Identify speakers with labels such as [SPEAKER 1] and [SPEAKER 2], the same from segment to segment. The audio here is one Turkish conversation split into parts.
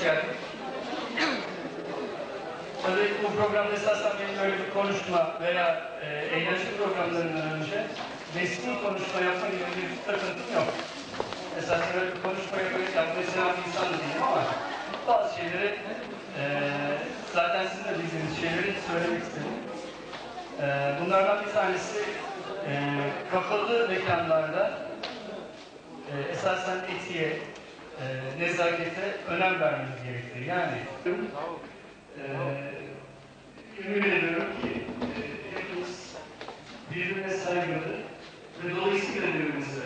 [SPEAKER 1] geldik. Tabii bu programda esasen benim öyle bir konuşma veya eğlence programlarından önce resmi konuşma yapma gibi bir takıntım yok. Esasen öyle bir konuşma yapmayı seven bir insan değilim ama bazı şeyleri zaten sizin de bildiğiniz şeyleri söylemek istedim. Bunlardan bir tanesi kapalı mekanlarda esasen etiğe, nezakete önem vermemiz gerektiği. Yani ümit ediyorum ki hepimiz birbirine saygılı ve dolayısıyla birbirimize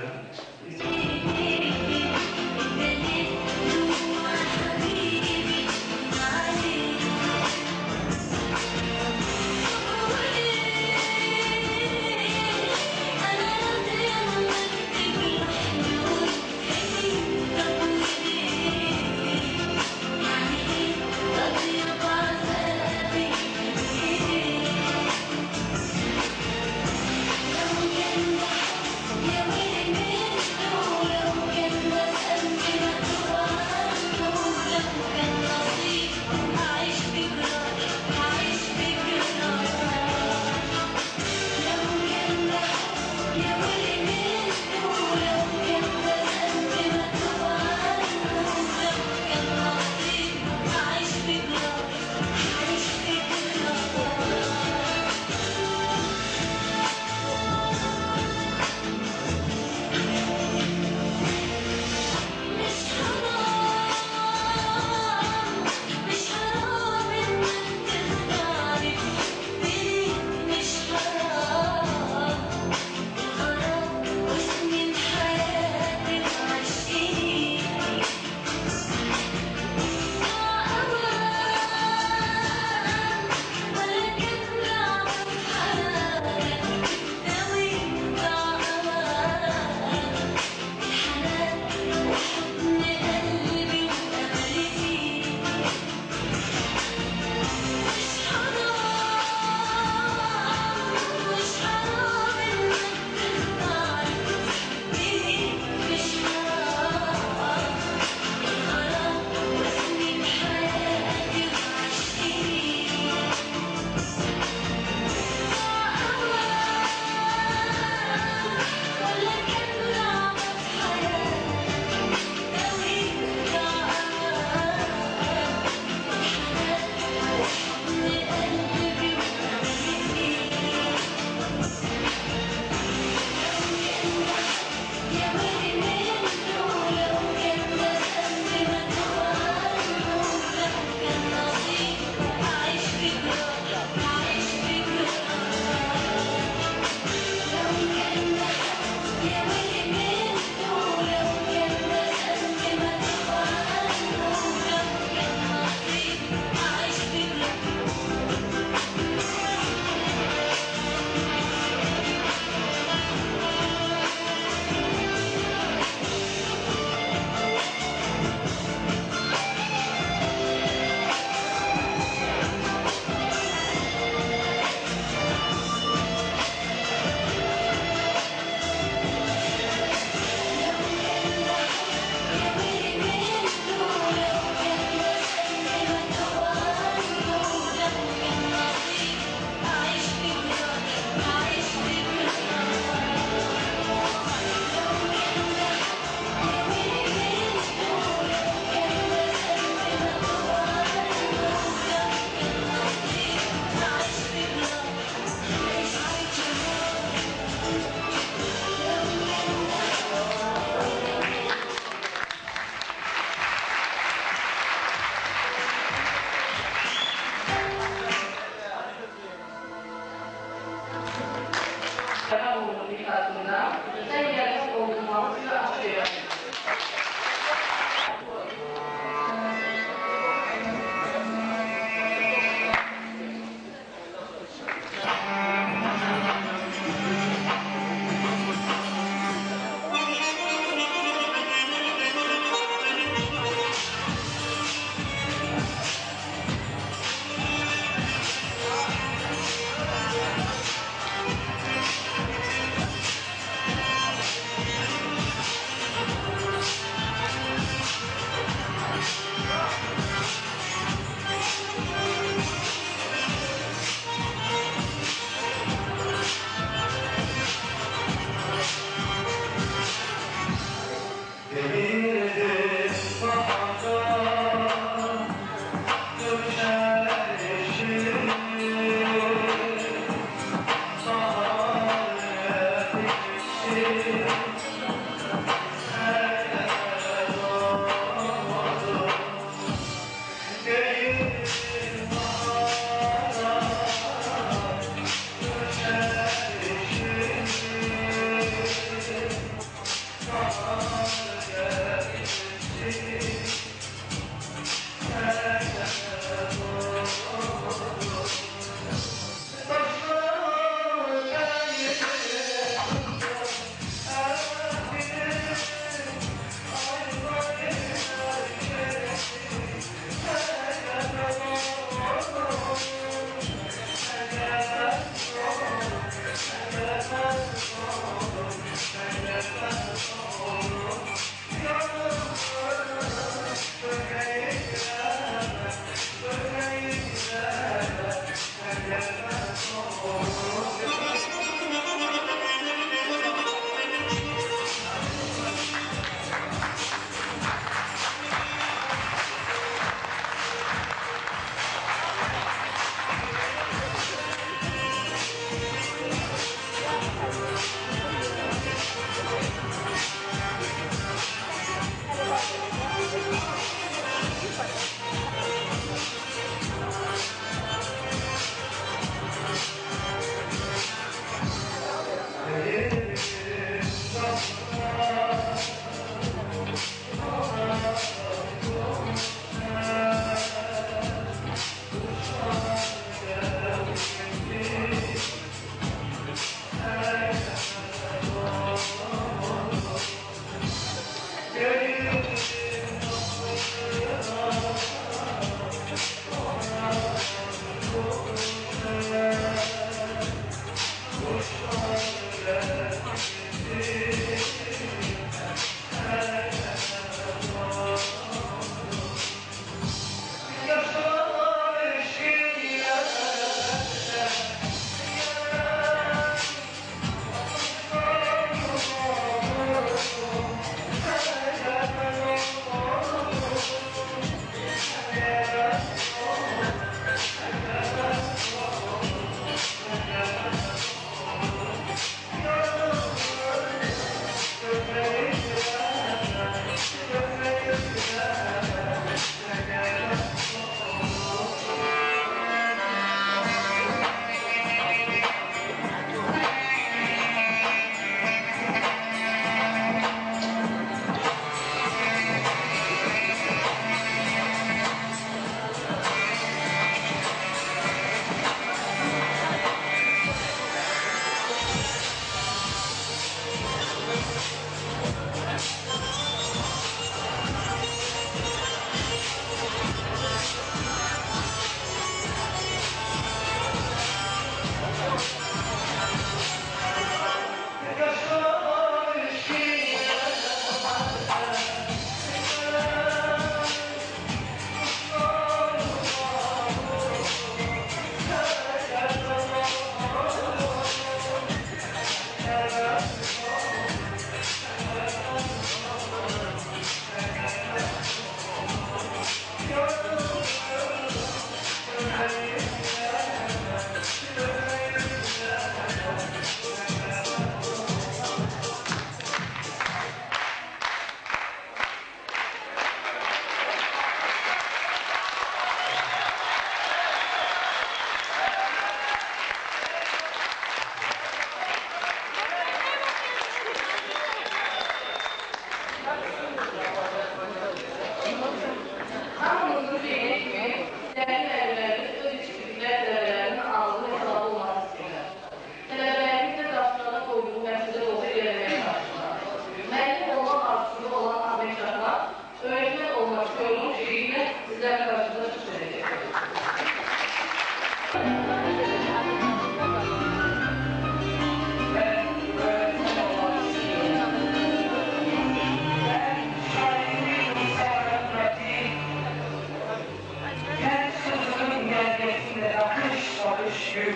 [SPEAKER 2] gün.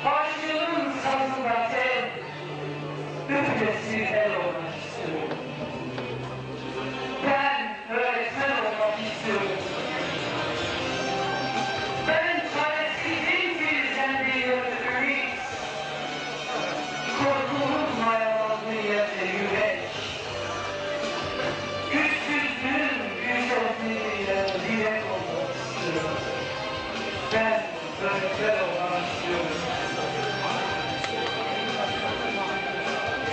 [SPEAKER 2] Aşığın sazında tel, öpülesi el olmak istiyorum. Ben öğretmen olmak istiyorum. Ben çaresizliğin filizlendiği öldürmeyiz. Korkunun mayalandığı yerde yürek. Güçsüzlüğün güzelliğiyle dilek olmak istiyorum. Ben öğretmen olmak istiyorum.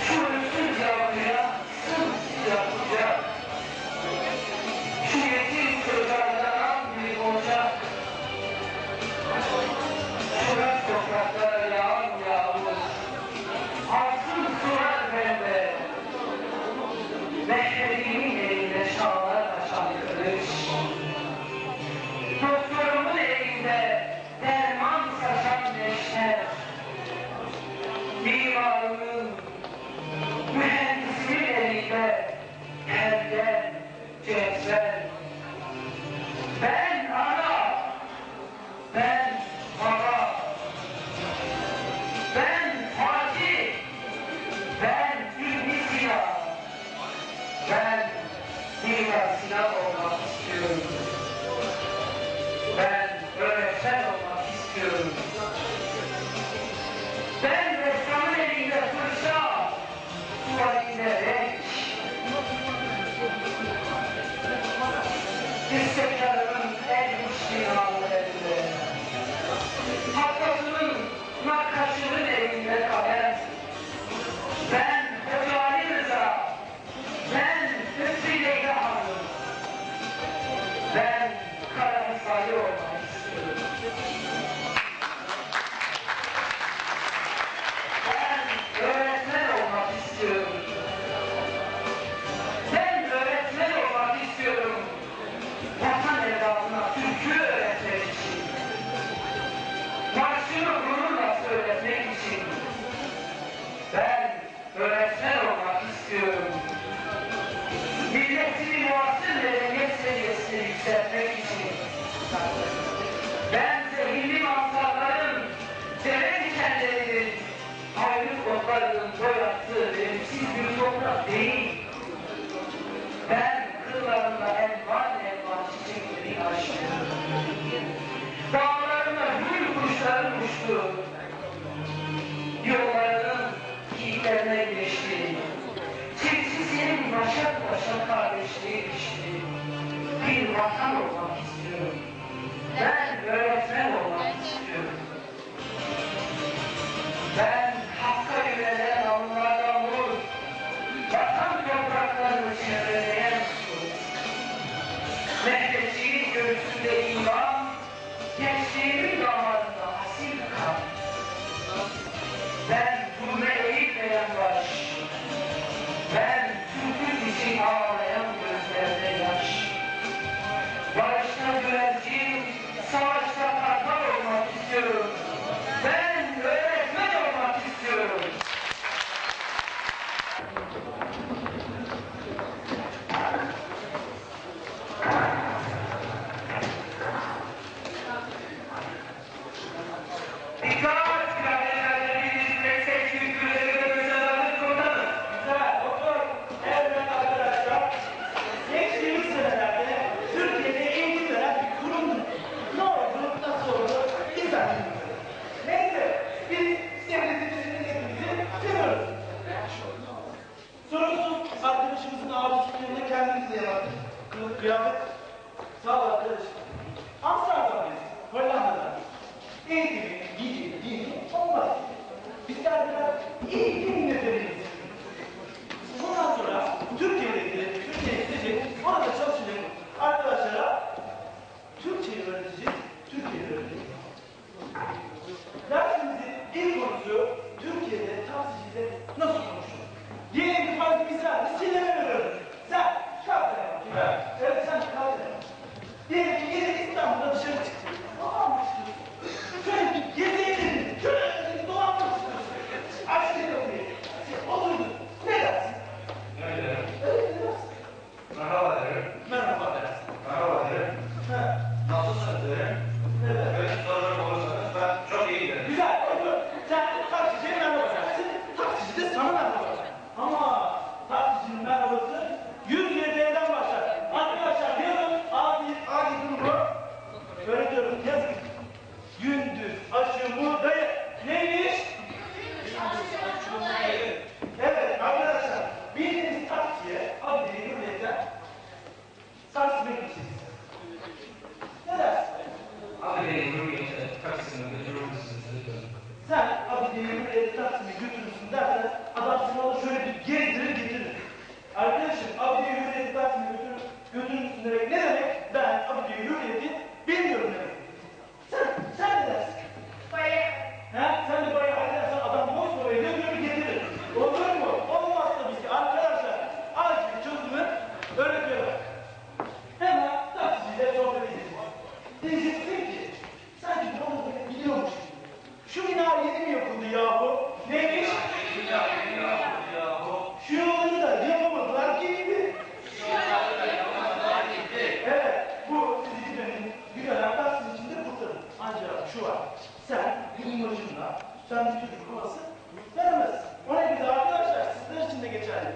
[SPEAKER 2] Şu ölümsüz yavruya sımsıcak kucak. Şu yetim çocuklardan bir ocak. Şu ön topraklara yağan yağmur. Altın sular bende. Mehmedimin elinde şanlar taşan kılıç. Doktorumun elinde derman saçan neşter. Mimarımın, mühendisimin elinde perden, cezven. Ben ana, ben baba, ben Fatih, ben İbn Sina, ben Mimar Sinan olmak istiyorum. Ben öğretmen olmak istiyorum. Ben ressamın elinde fırça, tuvalinde renk. İsteklarımın en güçlü anlarında. Hattasının, nakkaşının elinde kalem. Ben Hoca Ali Rıza, ben Hüsnü Leyla Hanım. Ben Kara Misali olmak istiyorum. Ben öğretmen olmak istiyorum. Ben öğretmen olmak istiyorum. Vatan evladına türkü öğretmek için. Marşını gururla söyletmek için. Ben öğretmen olmak istiyorum. Milletini muasır medeniyet seviyesine yükseltmek için. Ben zehirli mantarların, dere dikenlerinin, ayrık otlarının boyattığı verimsiz bir toprak değil. Ben kırlarında elvan elvan çiçekleri açtım. Dağlarında gül kuşların uçtu. Yollarının iyilerine geçti. Çiftçisinin başak başak kardeşliği geçti. Bir vatan olmak istiyorum. Ben öğretmen olmak istiyorum. Ben hakka yönelen alınlardan vur. Vatan topraklarını çevreleyen su. Mehmetçiğin göğsünde iman, gençliğimin damarında asil kan. Ben zulme eğilmeyen baş. Ben Türk'ün için ağlayan gözlerde yaş. Barışta güvercin, savaşta kartal olmak istiyorum. Ben öğretmen olmak istiyorum. Dikkat! Kıraathanelerde meslek kültürleri müsaade komutanım.
[SPEAKER 3] Güzel, doktor. Evet arkadaşlar. Geçtiğimiz senelerde Türkiye'de eğitim veren bir kurumdu. Ne oldu, nasıl oldu? Güzel. Neyse, biz devletimizin hepimizi seviyoruz. Sorunsuz arkadaşımızın abisinin yanında kendimizi yaptık. Kılık kıyafet. Sağ ol arkadaşım. Amsterdam'dayız, Hollanda'da. Eğitimi, giyimi, dini olmaz. Bizler biraz eğitim nedeniyiz. Bundan sonra Türkiye'ye gidecek, orada çalışacak arkadaşlara Türkçeyi öğreteceğiz, Türkiye'yi öğreteceğiz. Dersimizin ilk konusu Türkiye'de taksiciyle nasıl konuşulur? Diyelim ki farz misal, biz Çin'e veriyoruz. Sen kalk devam. Evet, sen kalk devam. Diyelim ki yine İstanbul'da dışarı çıktın. Dolanmak istiyorsun. Şöyle bir gezeyelim, şöyle dolanmak istiyorsun. Açtın kapıyı, oturdun. Ne dersin?
[SPEAKER 4] Ne derim?
[SPEAKER 3] Evet, ne dersin?
[SPEAKER 4] Merhaba derim.
[SPEAKER 3] Merhaba dersin.
[SPEAKER 4] Merhaba derim.
[SPEAKER 3] Ha,
[SPEAKER 4] Nasılsınız derim.
[SPEAKER 3] evet.
[SPEAKER 4] Böyle sorular olursa
[SPEAKER 3] Yürüyerek Taksim'e götürürsün dersen adam seni alır şöyle bir gezdirir getirir. Arkadaşım Abidi'yi Hürriyet'i Taksim'e götürürsün demek ne demek? Ben Abidi'yi Hürriyet'i bilmiyorum demek. Sen ne dersin?
[SPEAKER 2] Bayağı.
[SPEAKER 3] Ha? Sen de bayağı edersen adam Moskova'ya götürür getirir. Olur mu? Olmaz tabii ki. Arkadaşlar acil çözümü öğretiyorlar. Hemen taksiciyle sohbet edeceğiz. Diyeceksin ki sanki bu onu böyle biliyormuş gibi. Şu bina yeni mi yapıldı yahu? Neymiş? Şu yolları da yapamadılar gibi. Evet, bu sizi gitmenin bir dönem Taksim içinde kurtarır. Ancak şu var, sen bir imajınla, sen bir çocuk havası veremezsin. O nedenle arkadaşlar, sizler için de geçerli.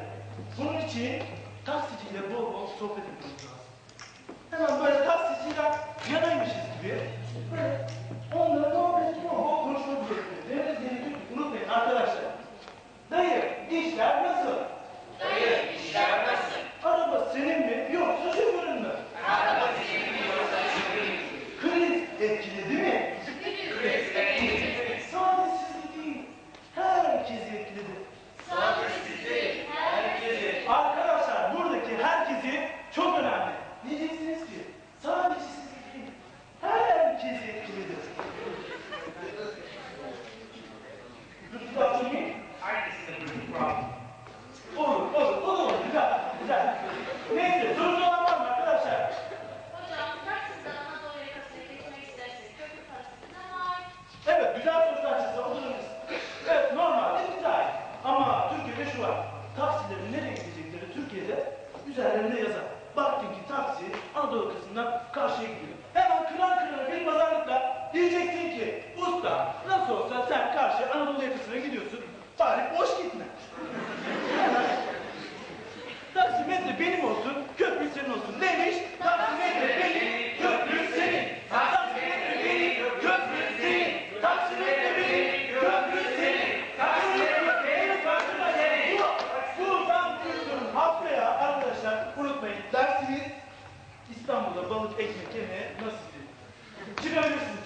[SPEAKER 3] Bunun için taksiciyle bol bol sohbet etmemiz lazım. Hemen böyle taksiciler yanaymışız gibi, böyle onunla muhabbet bol bol konuşmamız gerekiyor. Deniz gerekiyor, unutmayın arkadaşlar. Dayı, işler nasıl?
[SPEAKER 2] Dayı, işler nasıl?
[SPEAKER 3] Araba senin mi yoksa şoförün mü?
[SPEAKER 2] Araba senin mi yoksa şoförün mü?
[SPEAKER 3] Kriz etkiledi mi?
[SPEAKER 2] Kriz etkiledi.
[SPEAKER 3] Sadece sizi değil, herkesi etkiledi.
[SPEAKER 2] Sadece sizi, herkesi.
[SPEAKER 3] Arkadaşlar buradaki herkesi çok önemli. Diyeceksiniz ki sadece sizi değil, herkesi etkiledi. Lütfen mı? Olur. Güzel. Neyse, sorun olan var mı arkadaşlar?
[SPEAKER 5] Hocam, Taksim'den Anadolu yakasına gitmek istersek köprü parası ne var?
[SPEAKER 3] Evet, güzel sorular çıksa oluruz. Evet, normalde güzel. Ama Türkiye'de şu var. Taksilerin nereye gidecekleri Türkiye'de üzerlerinde yazar. Baktın ki taksi Anadolu yakasından karşıya gidiyor. Hemen kıran bir pazarlıkla diyeceksin ki usta nasıl olsa sen karşı Anadolu yakasına gidiyorsun. Bari boş gitme. Taksimetre benim olsun, köprü senin olsun. Neymiş? Taksimetre benim, köprü senin. Taksimetre benim, köprü senin. Taksimetre benim, köprü senin. Taksimetre benim, köprü senin. Buradan duyduğum haftaya arkadaşlar unutmayın. Dersiniz İstanbul'da balık ekmek yemeye nasiptir. Çıkabilirsiniz.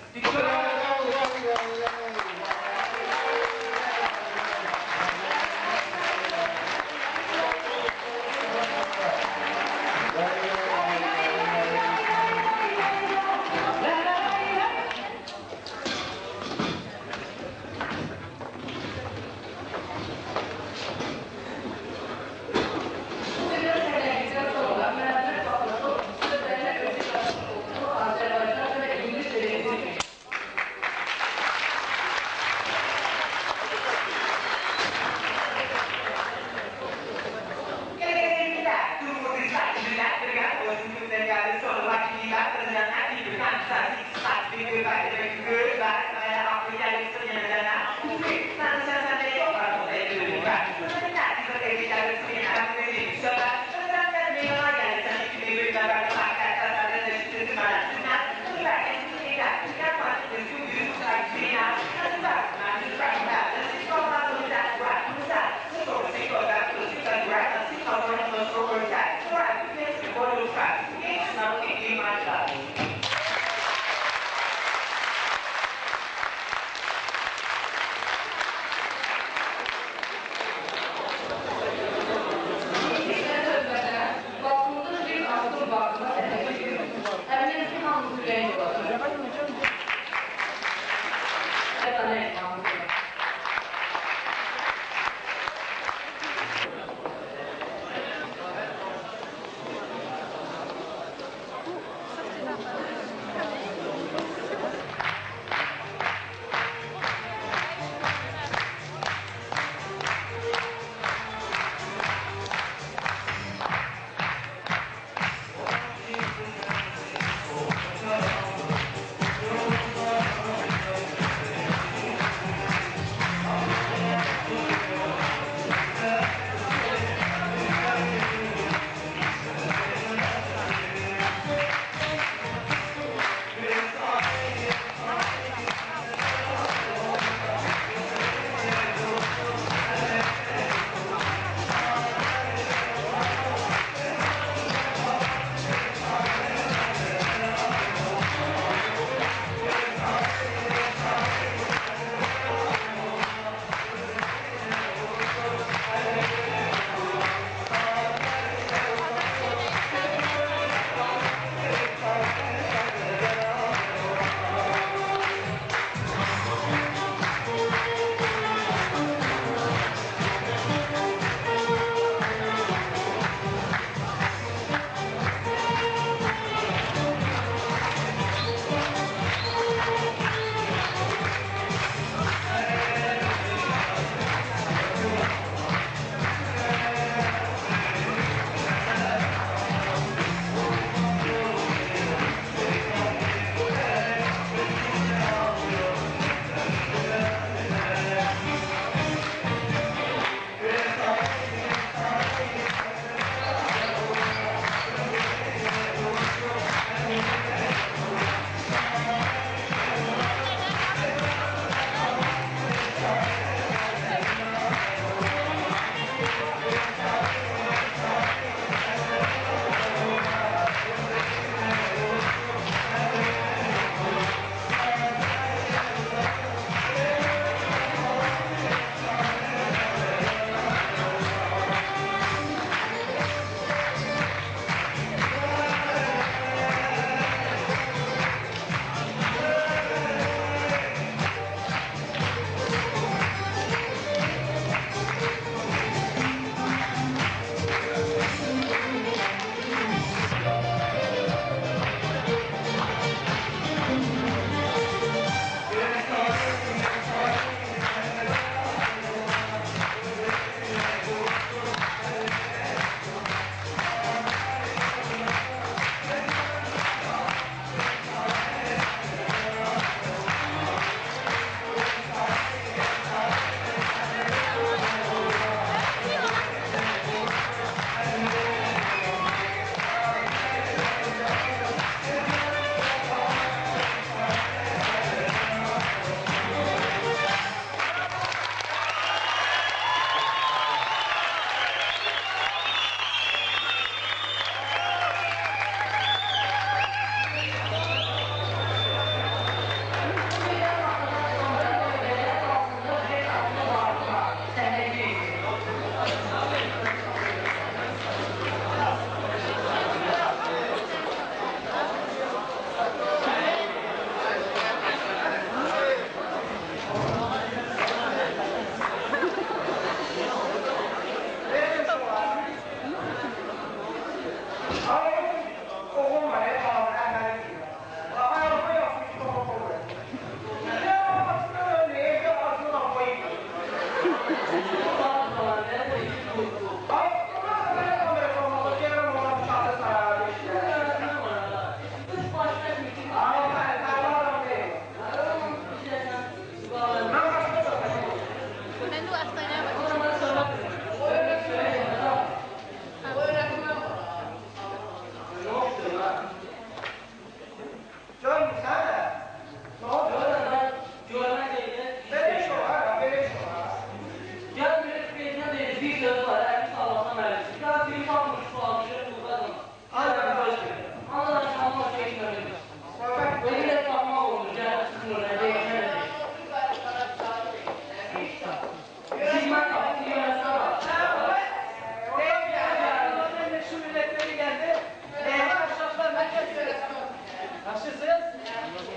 [SPEAKER 3] Taşırsın.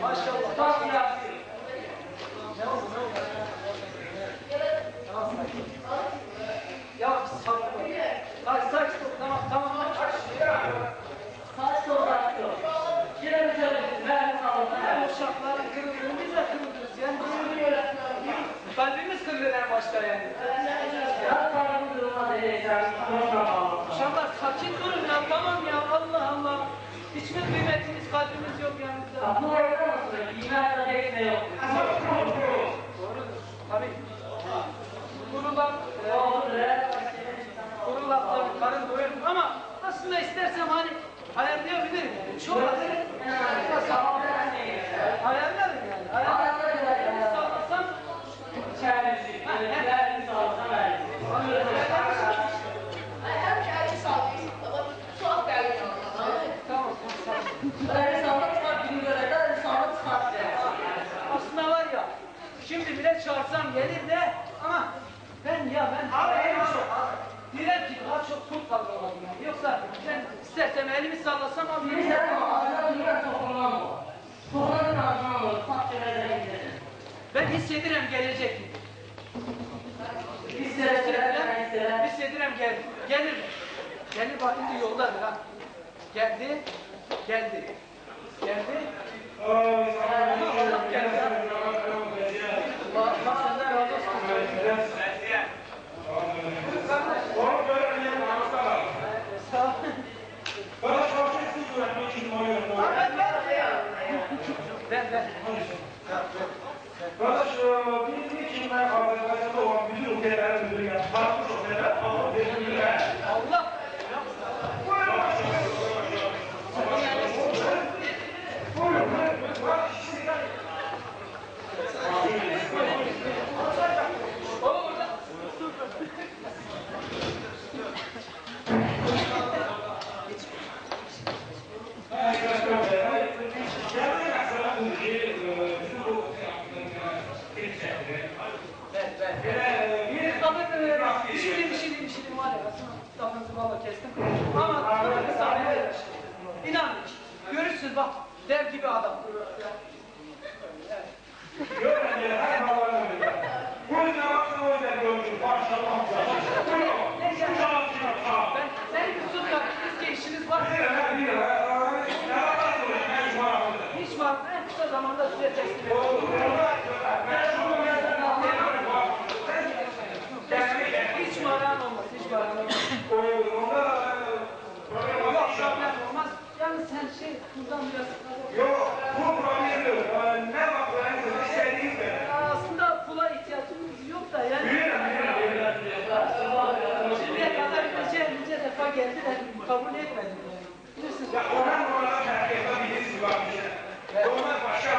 [SPEAKER 3] Maşallah. Bak ya. Ne oldu? Ne oldu? Tamam sakin. Ya sakin. Saç tamam tamam.
[SPEAKER 2] Saç toprak yok. Yine bir şöyle ben sağlıklı.
[SPEAKER 3] Uşakların kırıldığını biz de kırılırız. Yani kalbimiz kırılır en başta yani.
[SPEAKER 2] Ya kalbim durmaz edeceğim.
[SPEAKER 3] Uşaklar sakin durun ya tamam ya Allah Allah. Hiçbir kıymetimiz kalbimiz yok yani.
[SPEAKER 2] Bu arada nasıl? İğnetle değme yok.
[SPEAKER 3] Doğrudur. Tabii. Kurulan karın doyurur ama aslında istersem hani ayarlayabilirim yani. Şu an ayarlarım yani. Ayarlarım. Sağlasam aslında var ya şimdi bile çağırsam gelir de ama ben direkt ki daha çok tut kaldırmalıyım yani. Yoksa ben istersem elimi sallasam alayım. Ben hissediyorum gelecek mi? Hissediyorum gelir. Gelir bak şimdi yoldadır ha. Geldi. Allah geldi ha. Bak senden razı olsun. Sağ ol. Ben.
[SPEAKER 4] Arkadaş, bir için ben Azerbaycan'da olan bütün ülkelerin müdürü yaptım. Farklı ülkeler ama birbirine.
[SPEAKER 3] Allah. Düşündüğüm var ya aslında lafınızı valla kestim ama bir saniye İnanın görürsünüz bak dev gibi adam. Sen Yusuf'la bizce işiniz var. Hiç var. En kısa zamanda size teslim edeceğim. Hiç maran olmaz. Yok problem olmaz. Yalnız sen buradan biraz...
[SPEAKER 4] Yok, bu problem yok. Ne bakıyorsun? İstediğin gibi.
[SPEAKER 3] Aslında pula ihtiyacımız yok da yani. Şimdiye kadar nice defa geldi de kabul etmedim yani. Bilirsiniz.
[SPEAKER 4] Ya oradan terk edebiliriz bakmışlar. Onlar başka.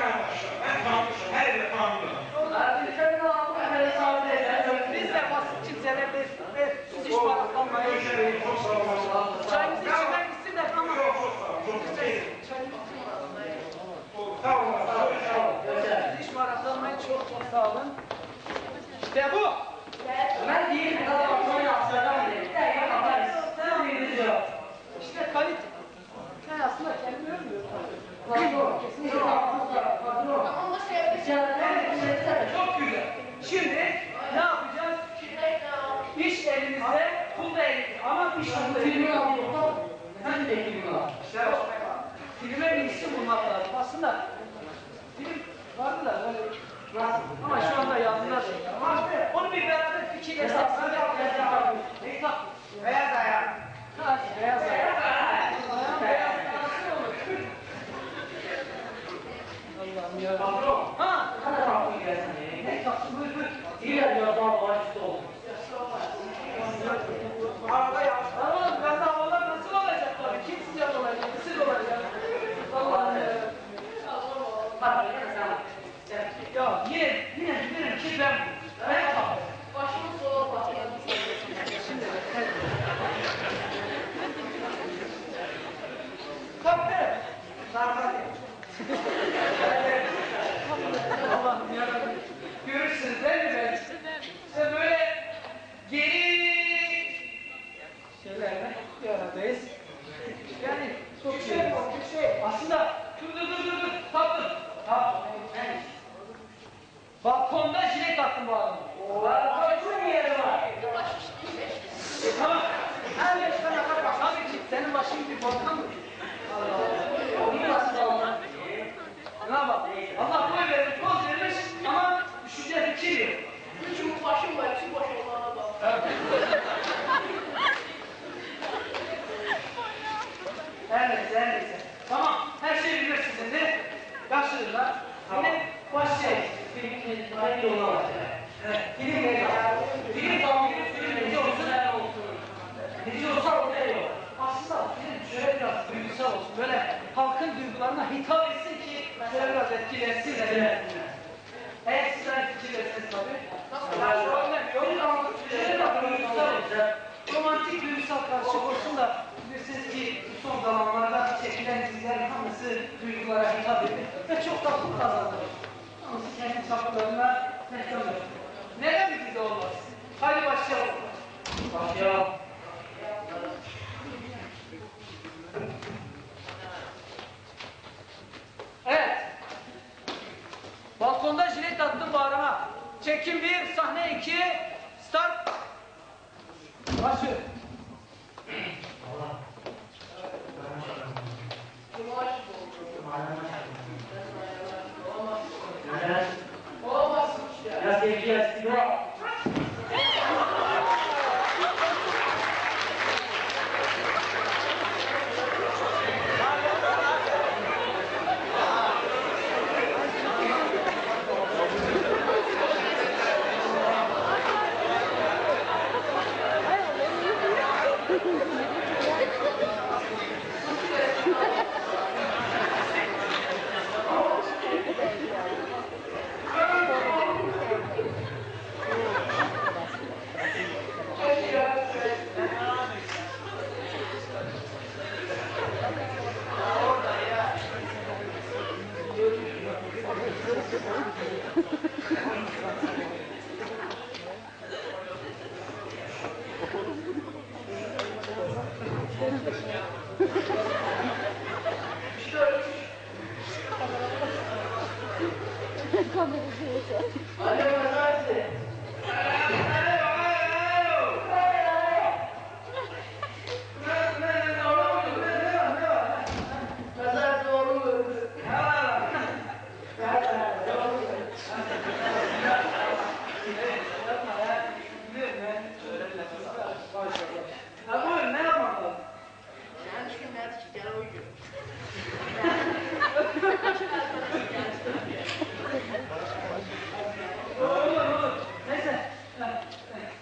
[SPEAKER 4] Ben tanımışım. Her yeri tanıyorum.
[SPEAKER 3] Biz de basit kimseler siz hiç balıklanmayın. Çayınızı içinden gitsin de ama. Siz hiç balıklanmayın. Çok sağ olun. İşte bu. İşte kalite. Ben aslında kendimi övmüyorum. Çok güzel. Şimdi ne yapacağız? İş elimizde, pul da elimizde. Ama iş pul elimizde. Filme bir isim bulmak lazım. Aslında film vardı da böyle. Ama şu anda yazdılar. Onu bir beraber fikir esasında beyaz ayak. Beyaz ayak. Allah'ım yarabbim. Ha! Arada ya. Tamam, ben de havalar nasıl olacak tabii? Kim sıcak olacak? Isır olacak. Allah'ım ya. Yine bilirim ki ben yapamam.
[SPEAKER 5] Başımız sola bak.
[SPEAKER 3] Şimdi duygularına hitap etsin ki böyle biraz etkilensin. Eğer sizler fikirlersiniz tabii. Yani problem yok ama şöyle bak duygusal olacak. Romantik duygusal karışık olsun da bilirsiniz ki son zamanlarda çekilen dizilerin hamısı duygulara hitap ediyor ve çok tatlı kazanıyor. Ama siz kendi çaplarına reklam yapın. Neden bir dizi olmaz? Hadi başlayalım. Başlayalım. Evet. Balkonda jilet attım bağrıma. Çekim 1, sahne 2, start. Başlıyor.
[SPEAKER 1] Ya sevgi ya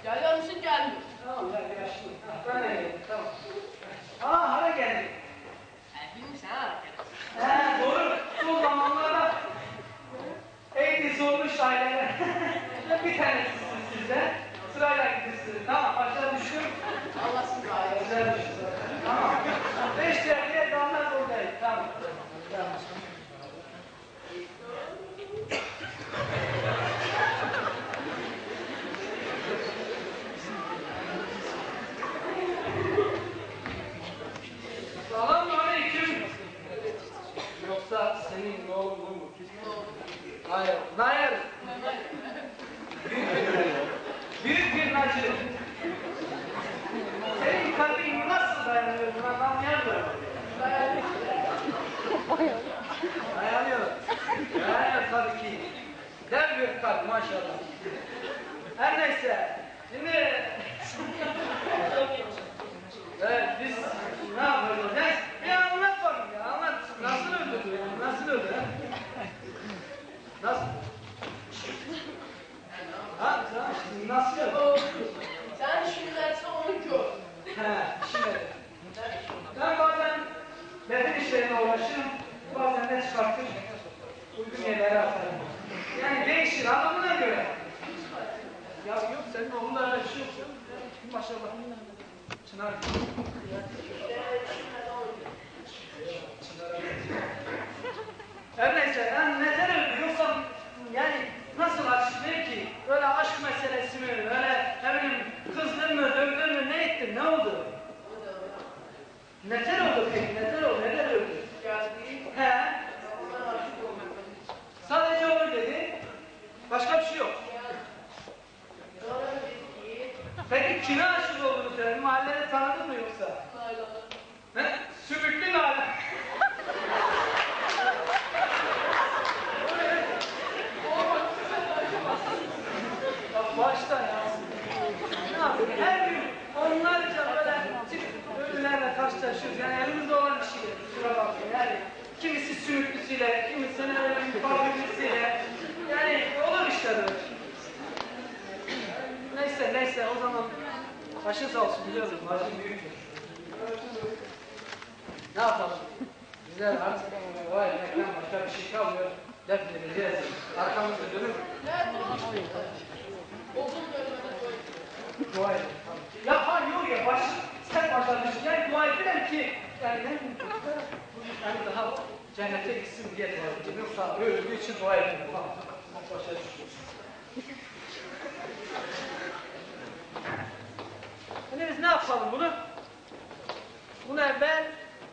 [SPEAKER 2] Geliyor musun gelmiyor?
[SPEAKER 3] Tamam ya yaşlı. Ben de geldim tamam. Aa hala geldik.
[SPEAKER 2] Bilmiyorum sen hareket.
[SPEAKER 3] Doğru. Son zamanlarda eğitim sormuş aileler. Bir tanesisiniz sizde. Sırayla gidiyorsunuz. Tamam aşağı düştüm.
[SPEAKER 2] Allah'sın gayet.
[SPEAKER 3] Güzel düştüm zaten. Tamam. 5 dergiye damlar buradayım. Tamam. Tamam. Selamünaleyküm. Yoksa senin oğlun bu mu? Hayır. Hayır. Büyük bir nacı. Senin kalbin nasıl dayanıyor buna anlayamıyorum. Dayanıyor. Dayanıyor tabii ki. Dev bir kalp maşallah. Her neyse. Şimdi evet biz ne yapıyoruz? Bir anlat bakayım ya anlat. Nasıl öldürdü yani? Nasıl öldü? Nasıl? Ha? Nasıl öldü?
[SPEAKER 2] Sen şimdi dersen onu gör.
[SPEAKER 3] He, şimdi. Ben bazen beden işlerine uğraşırım, bazen de çıkartır, uygun yerlere atarım. Yani değişir anlamına göre. Ya yok senin oğlunda öyle bir şey yok ya. Maşallah. Çınar. Her neyse, yani neden öldü yoksa yani nasıl açıklayayım ki? Öyle aşk meselesi mi, öyle ne bileyim kızdın mı, dövdün mü, ne ettin, ne oldu? Neden oldu peki, neden oldu, neden öldü?
[SPEAKER 2] Geldi.
[SPEAKER 3] He,
[SPEAKER 2] Ondan aşık olmak.
[SPEAKER 3] sadece o dedi, başka bir şey yok.
[SPEAKER 2] Sonra dedi ki,
[SPEAKER 3] Peki kime aşık olduğunu söyledi, mahallede tanıdın mı yoksa?
[SPEAKER 2] Nalan'ı.
[SPEAKER 3] Ne? Sümüklü Nalan. Ya başta ya. Ne yapayım? Her gün onlarca böyle ölülerle karşılaşıyoruz. Yani elimizde olan bir şey. Kusura bakmayın. Yani kimisi sümüklüsüyle, kimisinin öyle bir fabrikisiyle. Yani olur işte böyle. Neyse o zaman başın sağ olsun biliyorum. Başın büyüktür. Ne yapalım? Güzel artık o ekmekten başka bir şey kalmıyor. Defnedeceğiz. Arkamızda dönüp dua edelim. Ya ha yok ya sen başlamışsın. Yani dua edelim ki yani daha cennete gitsin diye dua edelim. Yoksa öldüğü için dua edelim. Başa düşüyoruz. Şimdi biz ne yapalım bunu? Bunu evvel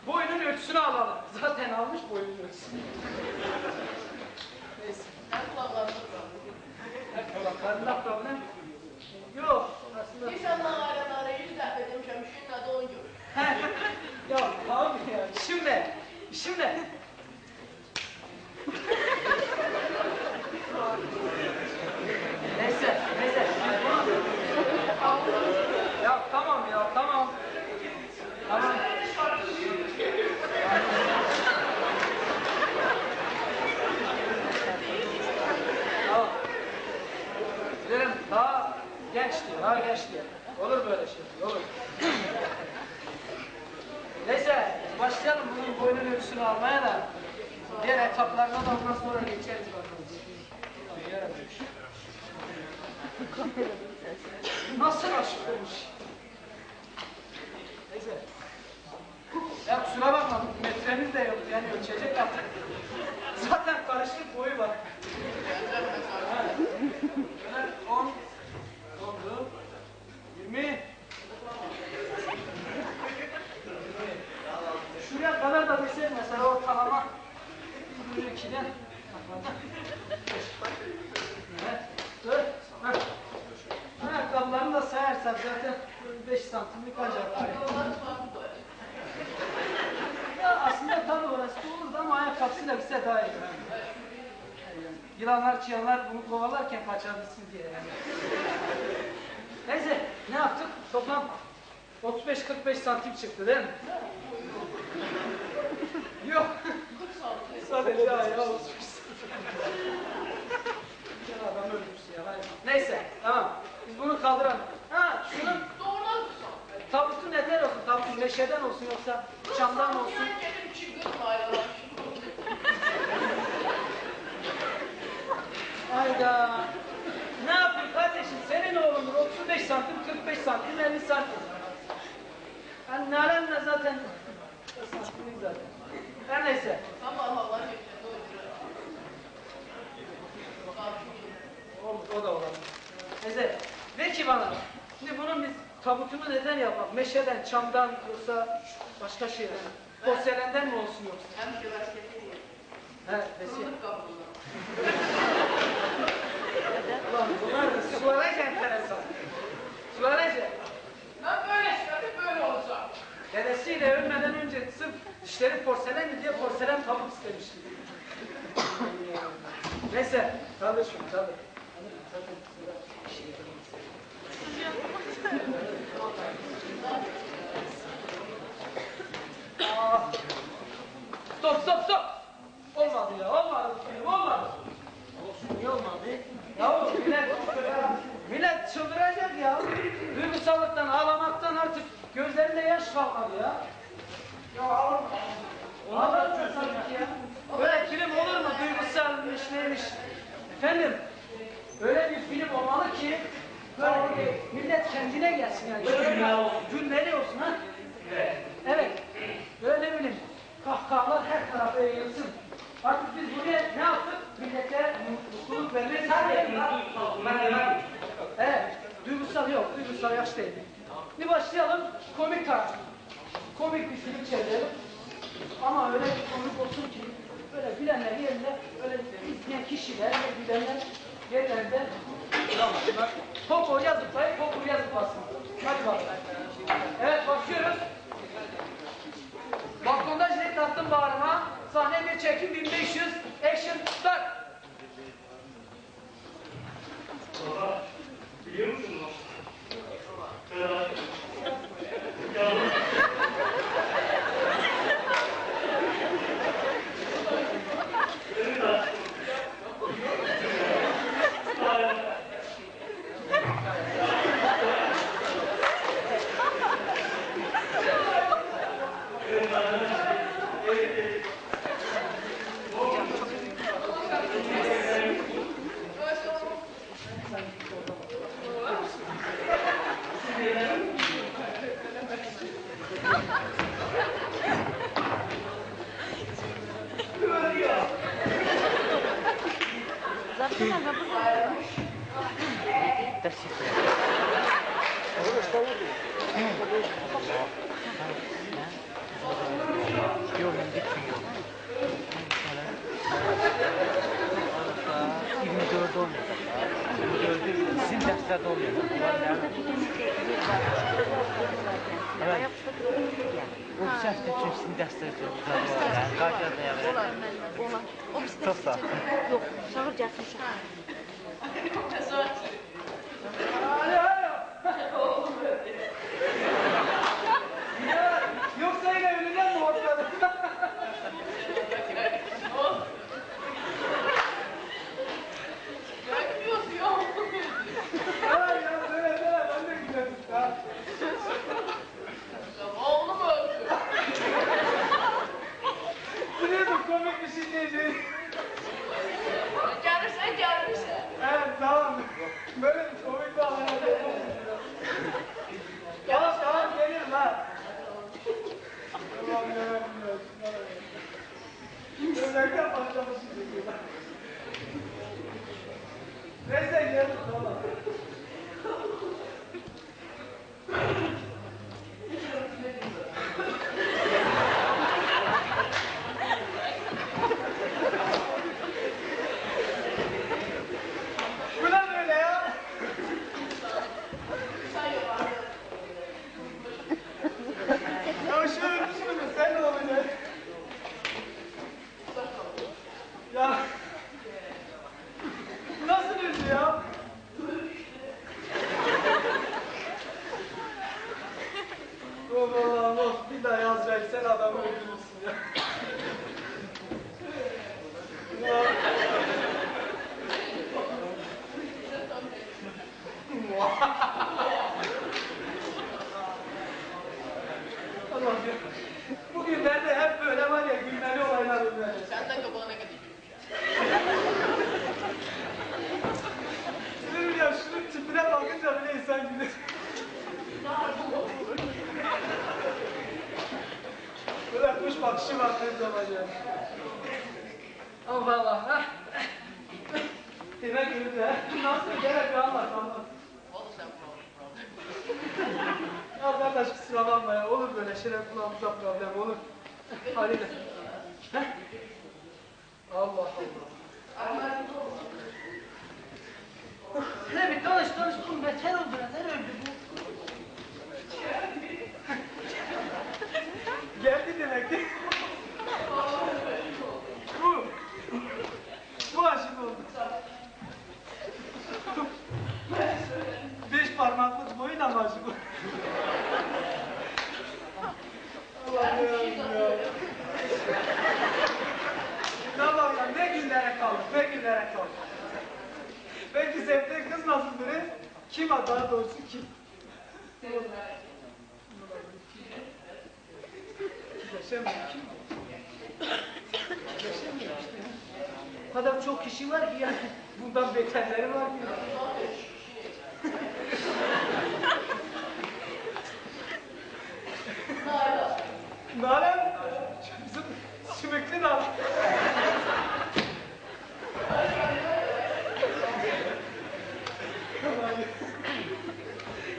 [SPEAKER 3] boyunun ölçüsünü alalım. Zaten almış boyunun ölçüsünü. Neyse. Kulaklarında problem yok. Aslında...
[SPEAKER 5] İnşallah ara 100 dəfə demişəm, işin adı onu gör.
[SPEAKER 3] Ya abi ya, işim ne? İşim ne? Neyse. Ya tamam. Tamam. Derim daha gençti. Olur böyle şey, olur. Neyse, başlayalım bunun boyunun ölçüsünü almaya da diğer etaplarına da ondan sonra geçeriz bakalım. Nasıl aşık olmuş? Neyse. Ya kusura bakma, metremiz de yok yani ölçecek artık. Zaten karışık boyu var. 10 oldu. 20 şuraya kadar da desek mesela ortalama 1,2'den evet, 4 ayakkabılarını da sayarsak zaten 5 santimlik acaba. Ya aslında tabii orası olurdu ama ayakkabısıyla gitse daha iyi. Yılanlar, çıyanlar bunu kovalarken kaçabilsin diye yani. Neyse, ne yaptık? Toplam 35-45 santim çıktı değil mi? Yok. Sadece ayağı 35 santim. Ya adam ölmüşsün ya. Neyse, tamam. Biz bunu kaldıralım. Ha, şunu...
[SPEAKER 5] Doğrudan
[SPEAKER 3] Tabutu neden olsun? Tabut meşeden olsun yoksa çamdan olsun?
[SPEAKER 5] gelip çıkıyorum ayrılar.
[SPEAKER 3] Hayda. Ne yapayım kardeşim? Senin oğlundur 35 santim, 45 santim, 50 santim. Yani narenle zaten santimlik zaten. Her neyse.
[SPEAKER 5] Tamam Allah geçti.
[SPEAKER 3] O da olabilir. Neyse. Ver ki bana. Şimdi bunun biz tabutunu neden yapalım? Meşeden, çamdan yoksa başka şeyden. Porselenden mi olsun yoksa?
[SPEAKER 5] Hem üniversitede değil.
[SPEAKER 3] He, vesiye.
[SPEAKER 5] Kırılıp kapılıyor.
[SPEAKER 3] Ulan bunlar da sularayca enteresan. Sularayca.
[SPEAKER 5] Ben böyle istedim, böyle olacak.
[SPEAKER 3] Dedesiyle ölmeden önce sırf dişleri porselen diye porselen tabut istemişti. Neyse, kaldır şunu, kaldır. Stop! Olmadı ya, olmadı. Niye olmadı? Ya millet çıldıracak ya. Duygusallıktan, ağlamaktan artık gözlerinde yaş kalmadı ya. Ya ağlarsın sanki ya. Böyle film olur mu? Duygusalmış neymiş? Efendim, öyle bir film olmalı ki böyle millet kendine gelsin yani. Gülmeli olsun ha? Evet. Böyle ne bileyim, kahkahalar her tarafa yayılsın. Artık biz buraya ne yaptık? Millete mutluluk vermek istedik. Evet, duygusal yok, duygusal yaş değil. Bir başlayalım, komik taraf. Komik bir film çevirelim. Ama öyle bir komik olsun ki, böyle bilenler yerinde, öyle izleyen kişiler ve bilenler yerlerinde duramazlar. Popoya zıplayıp popoya zıplasın. Hadi bakalım. Evet, başlıyoruz. Balkonda jilet attım bağrıma. Sahne bir çekim 1500. Action start.
[SPEAKER 1] Baba, biliyor musun?
[SPEAKER 6] Yok, ben gitmiyorum. 24 olmayacak. 24'ü sizin derslerde olmayacak. Evet. O bir hafta için sizin derslerde olacak. Yani karşıda ya.
[SPEAKER 7] Olan. O bizdə
[SPEAKER 6] Çox sağ ol.
[SPEAKER 7] yox, çağır gəlsin uşaq.
[SPEAKER 3] Yoksa yine ölüden mi hortladın? Ya ya söyle ben de gidelim ya.
[SPEAKER 2] Oğlum öldü.
[SPEAKER 3] Biliyordum komik bir şey diyeceğini.
[SPEAKER 2] Gelirsen gelmişsin.
[SPEAKER 3] Evet tamam. Böyle komik bir alana Tamam gelirim ha. Tamam yarabbim ya. Özellikle başlamışsın diyorlar. Neyse gelirim tamam. Bu ne böyle ya? Ya şöyle düşünün sen ne olacaksın? Ya nasıl öldü ya? Of Allah'ım of bir daha Azrail sen adamı öldürürsün ya. Ya. Allah'ım ya. Bugünlerde hep böyle var ya gülmeli olaylar oluyor.
[SPEAKER 2] Sen de kabağına gidiyorsun.
[SPEAKER 3] Sizin ya şunun tipine bakınca bile insan gülür. Böyle kuş bakışı baktığı zaman ya. Allah Allah. Ha? Demek öyle ha. Nasıl gerek bir anlat.
[SPEAKER 2] Oğlum sen problem.
[SPEAKER 3] Ya kardeş kusura bakma ya. Olur böyle şeyler kulağımıza problem olur. Haliyle. Heh. Allah Allah. Ne bir tanış bu beter oldu. Nereye öldü bu? Geldi demek ki. Bu aşık oldu. 5 parmaklık boyuna mı aşık oldu? Allah'ım ya. Ne bak ya ne günlere kaldık, ne günlere kaldık. Belki sevdiğin kız nasıl biri? Kim daha doğrusu kim? Yaşamıyor kim? Yaşamıyor işte. O kadar çok kişi var ki yani bundan beterleri var ki. Nalan, bizim sümüklü Nalan.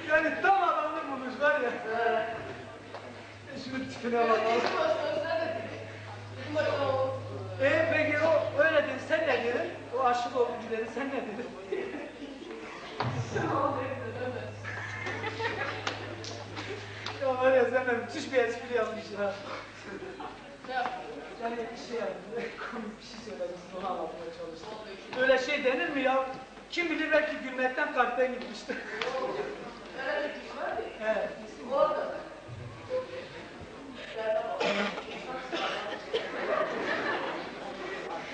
[SPEAKER 3] Yani tam adamını bulmuş var ya. Şunun tipine bakalım. Peki o öyle dedi, sen ne dedin? O aşık oldu dedi, sen ne dedin? Ya var ya sen de müthiş bir espri yapmışsın ha. Yani bir şey yaptım, komik bir şey söyledim, onu anlatmaya çalıştım. Öyle şey denir mi ya? Kim bilir belki gülmekten kalpten gitmiştir. Evet.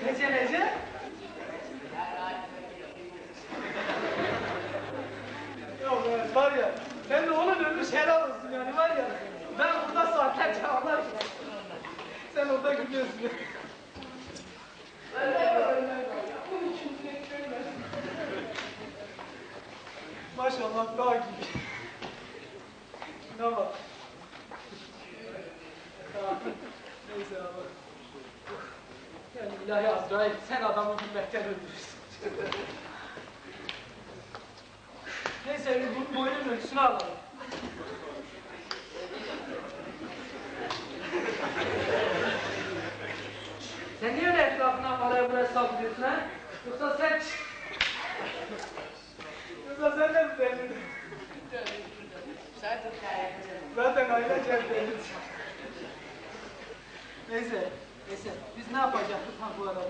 [SPEAKER 3] Nece? Yok evet, var ya, ben de onun ölmüş helal olsun yani var ya. Ben burada saatlerce ağlarım. Sen orada gülüyorsun. Maşallah dağ gibi. Ne var? Neyse abi. Yani ilahi Azrail sen adamı gülmekten öldürürsün. Neyse bu boynun ölçüsünü alalım. Sen niye öyle etrafından oraya buraya saldırıyorsun ha? Yoksa sen... Yoksa sen de mi delirdin? Zaten ailece delirdin. Neyse, biz ne yapacaktık ha bu arada?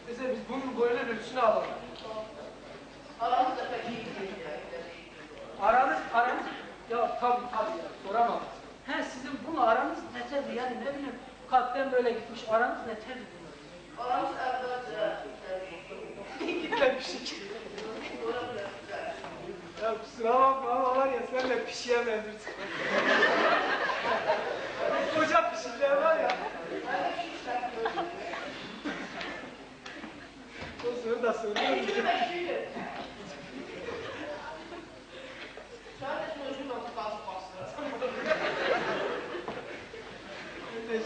[SPEAKER 3] Neyse biz bunun boyunun ölçüsünü alalım.
[SPEAKER 2] Aramızda pek iyi değil.
[SPEAKER 3] Aranız, ya tabii ya, soramam. He sizin bunu aranız neterdi yani ne bileyim, kalpten böyle gitmiş, aranız neterdi bunun?
[SPEAKER 2] Aramız evvelce.
[SPEAKER 3] Gitmemişik. Ya kusura bakma ama var ya sen de pişiye benziyorsun. Koca pişikler var ya. O soru da soruyor.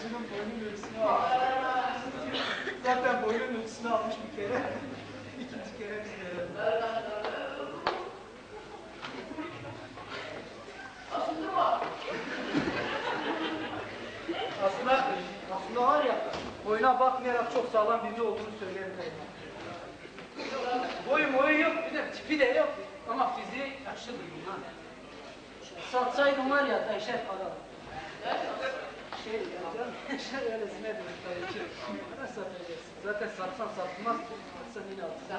[SPEAKER 3] Şunun boynun ölçüsünü almış. Zaten boynun ölçüsünü almış bir kere. İkinci kere biz verelim. Aslında var ya, boyuna bakmayarak çok sağlam biri olduğunu söylerim. Boyu yok, bir de tipi de yok. Ama fiziği yaşlıdır bunlar. Satsaydım var ya, dehşet para. Öylesine dedim tabii ki. Nasıl satacaksın? Zaten satsan satmaz. Satsan yine alırsın.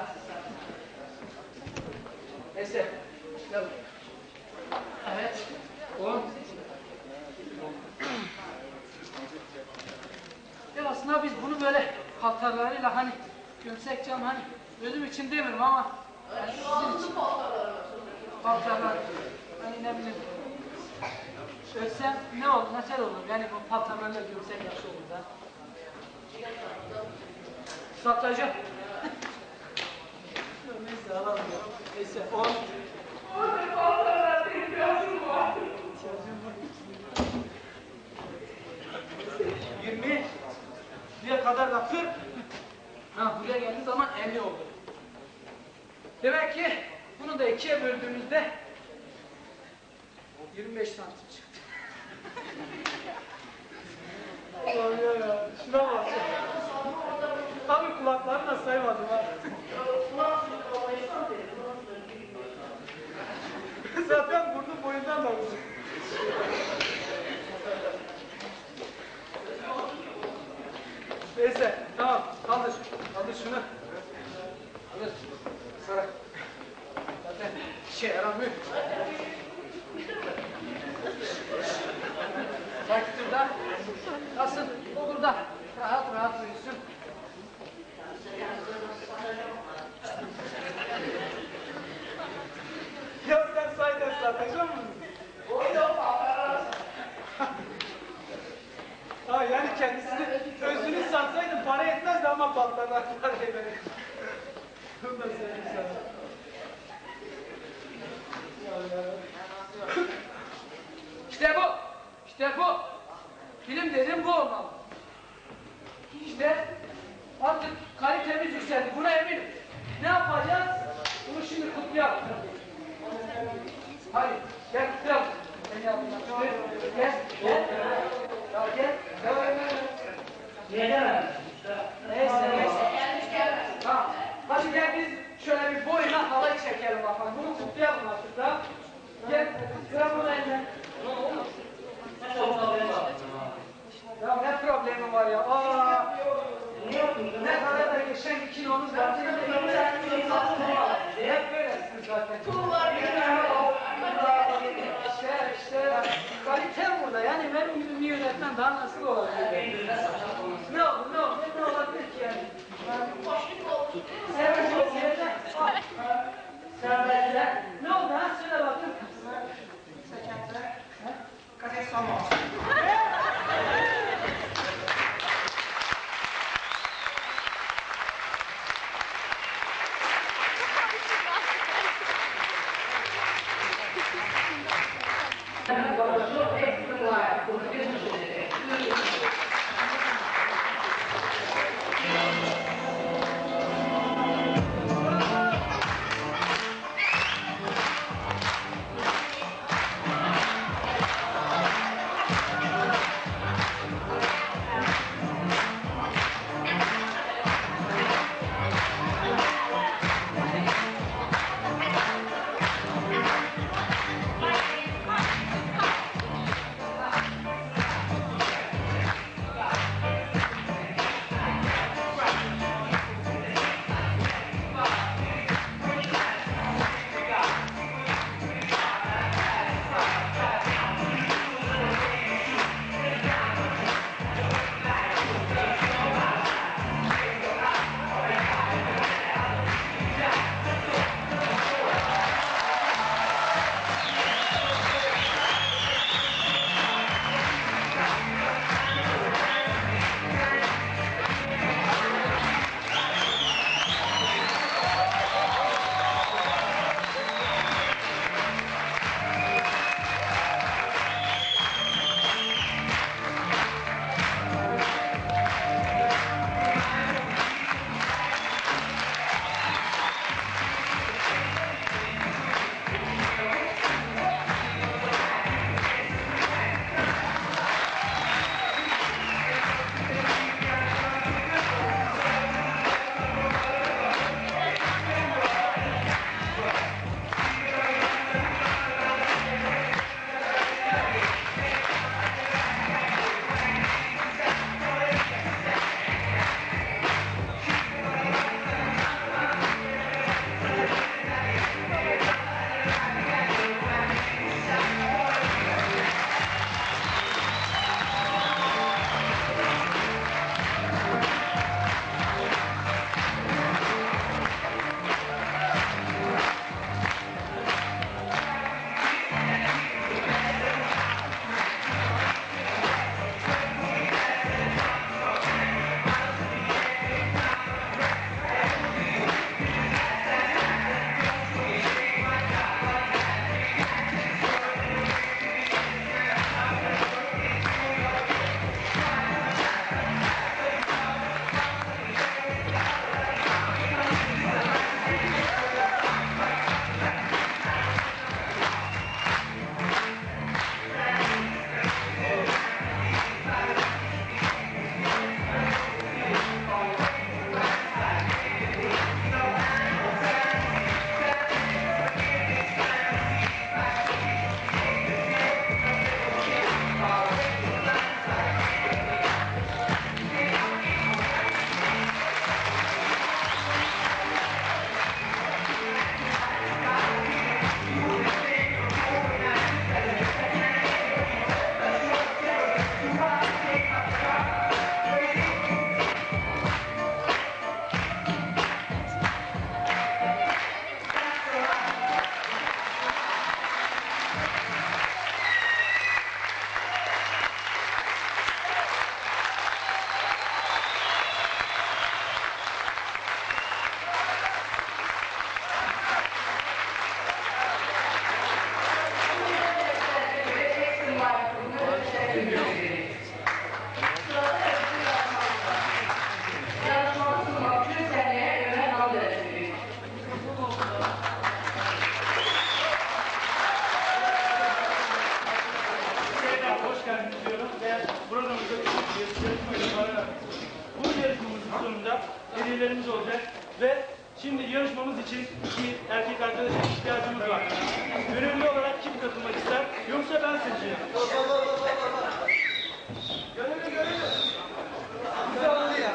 [SPEAKER 3] Neyse. Gel. Evet. 10. Ya aslında biz bunu böyle paltarlarıyla hani gömsek canım hani özüm için demiyorum ama yani sizin için paltarlar hani ne bileyim ölsem ne olur, nasıl olur? Yani bu paltarlarla gömsek yaşı olur da. Satacağım. Neyse alalım ya. Neyse 10. İhtiyacım var. 20. Buraya kadar da 40. Ha buraya geldiği zaman 50 oldu. Demek ki bunu da 2'ye böldüğümüzde 25 santim çıktı. Allah'ım ya. Şuna bak. Tabii kulaklarını da saymadım ha. Zaten burnu boyundan da uzun. Neyse, tamam. Kaldır. Kaldır şunu. Kaldır. Sarak. Zaten işe yaramıyor. Saktır da. Nasıl? Olur da. Rahat rahat uyusun. Ya sen sayden satacak mısın? Ha yani kendisini özünü satsaydın para etmezdi ama patlarlar parayı verir. Bunu da söyleyeyim sana. İşte bu. İşte bu. Film dedim bu olmalı. İşte artık kalitemiz yükseldi. Buna eminim. Ne yapacağız? Bunu şimdi kutlayalım. Hadi gel kutlayalım. Gel. Gel. Ya gel.
[SPEAKER 1] Neden?
[SPEAKER 3] Neyse. Tamam. Hadi gel biz şöyle bir boyuna halay çekelim bakalım. Bunu kutlayalım artık da. Gel. Sıra bunu eline. Ya ne problemi var ya? Aa. Ne kadar da geçen 2 kilomuz var. Hep böylesiniz zaten. İşte kalite burada yani benim gibi bir yönetmen daha nasıl olabilir? Ne olabilir ki yani? Sevmediler. Ne oldu ha? Söyle bakayım. Kaç zaman?
[SPEAKER 2] Sırada ödül yarışmamız var. Yarışmamızın makbul seneye öğren al dereceli.
[SPEAKER 3] Tekrar hoş geldiniz diyorum ve programımıza küçük bir yarışmayla para vermek istiyorum. Bu yarışmamızın sonunda hediyelerimiz olacak ve şimdi yarışmamız için bir erkek arkadaşa ihtiyacımız var. Gönüllü olarak kim katılmak ister yoksa ben seçeyim. Gönüllü. Bize alındı ya.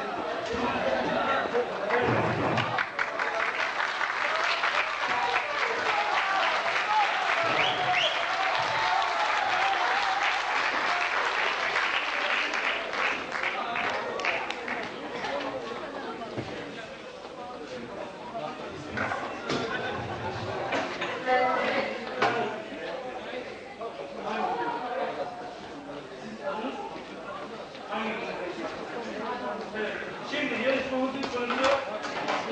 [SPEAKER 3] Şimdi yarışmamızın konusu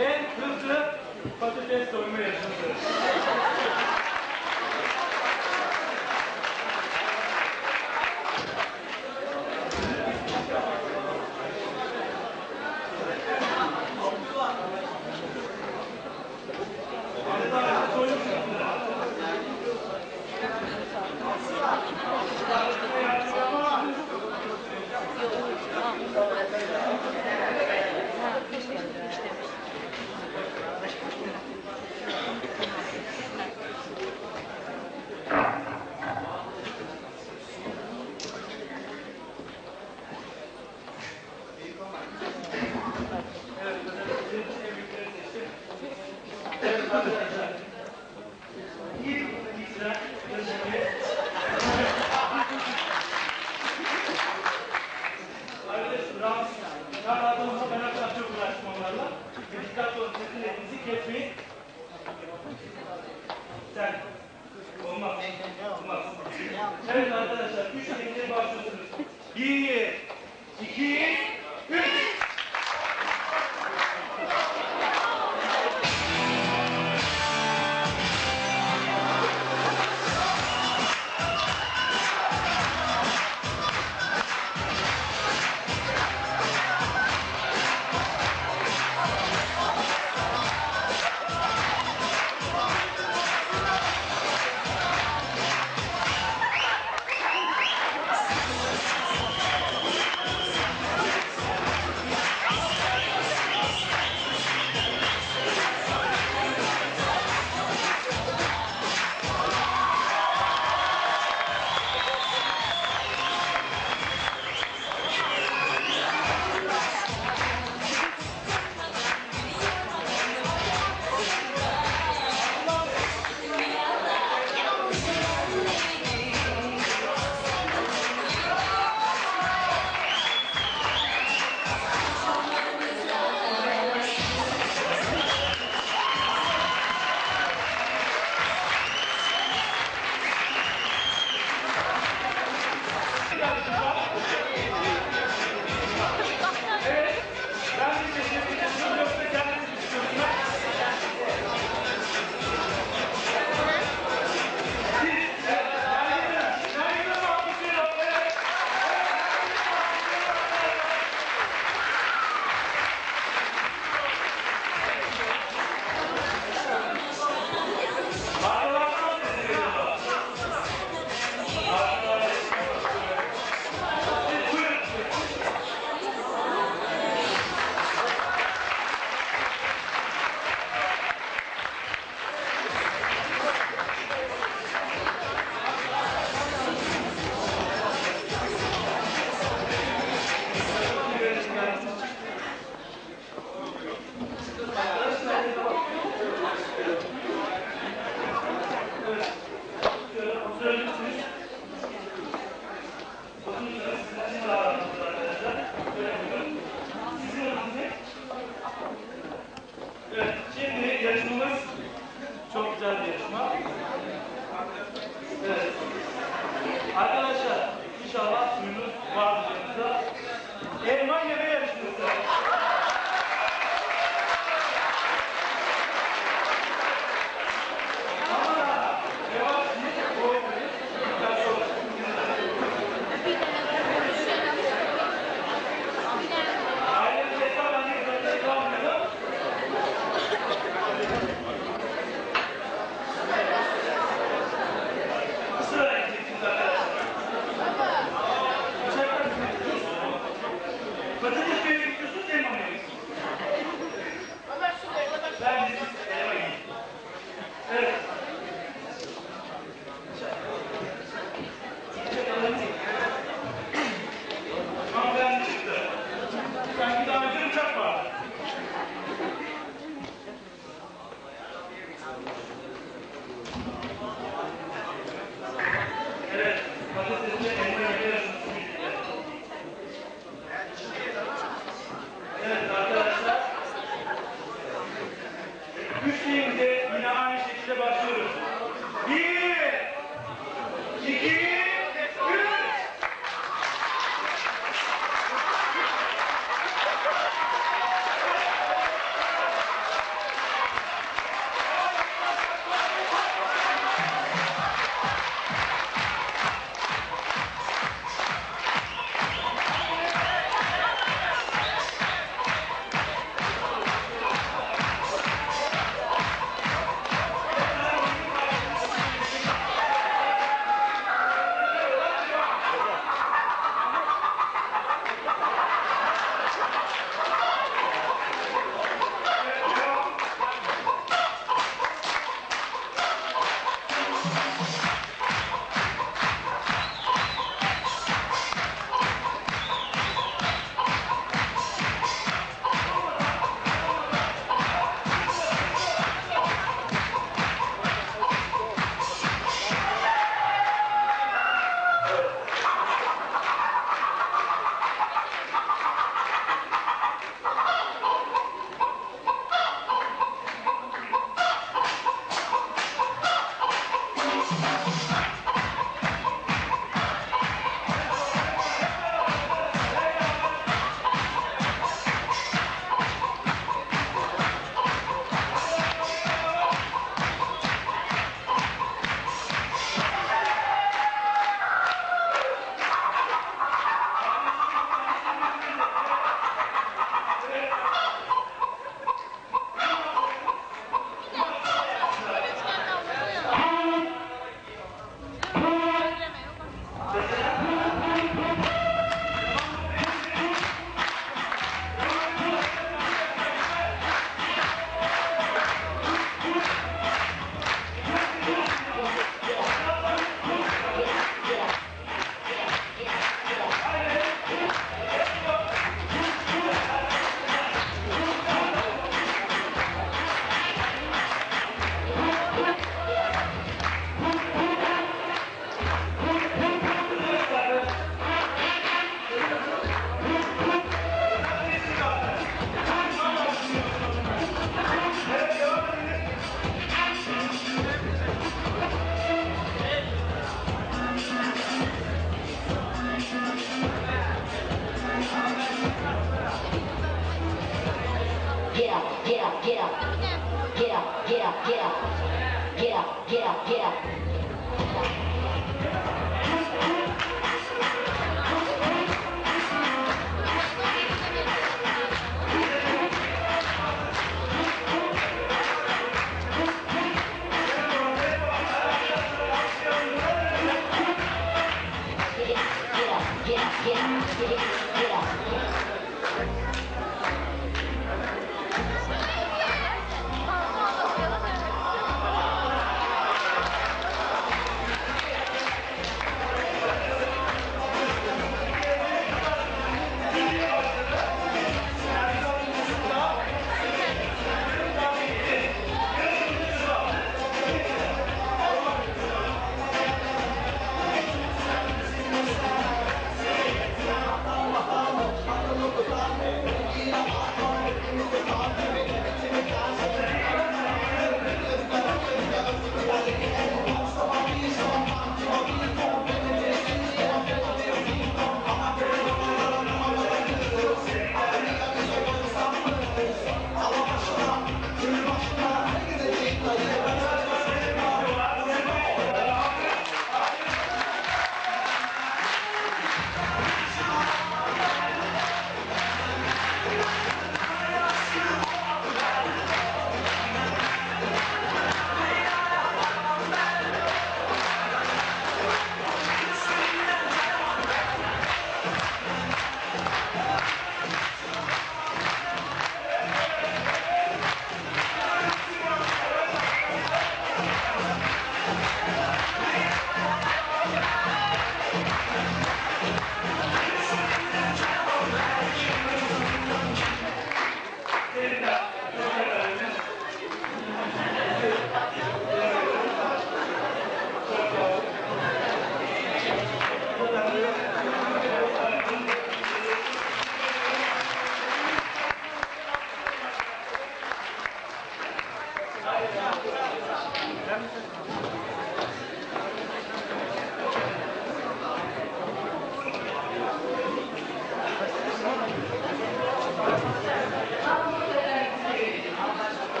[SPEAKER 3] en hızlı patates soyma yarışması. Evet arkadaşlar, 3 tekniğe başlıyorsunuz. 1, 2, 3. Evet, şimdi yarışmamız çok güzel bir yarışma. Evet. Arkadaşlar, inşallah suyunuz vardır yanınızda. Elma yeme yarışması. Ama yavaş değil, o dikkatli olun.
[SPEAKER 1] patatesle elma gibi arasında birlikte. Evet arkadaşlar.
[SPEAKER 4] Üçlüğümüze yine aynı şekilde başlıyoruz. 1, 2, 3.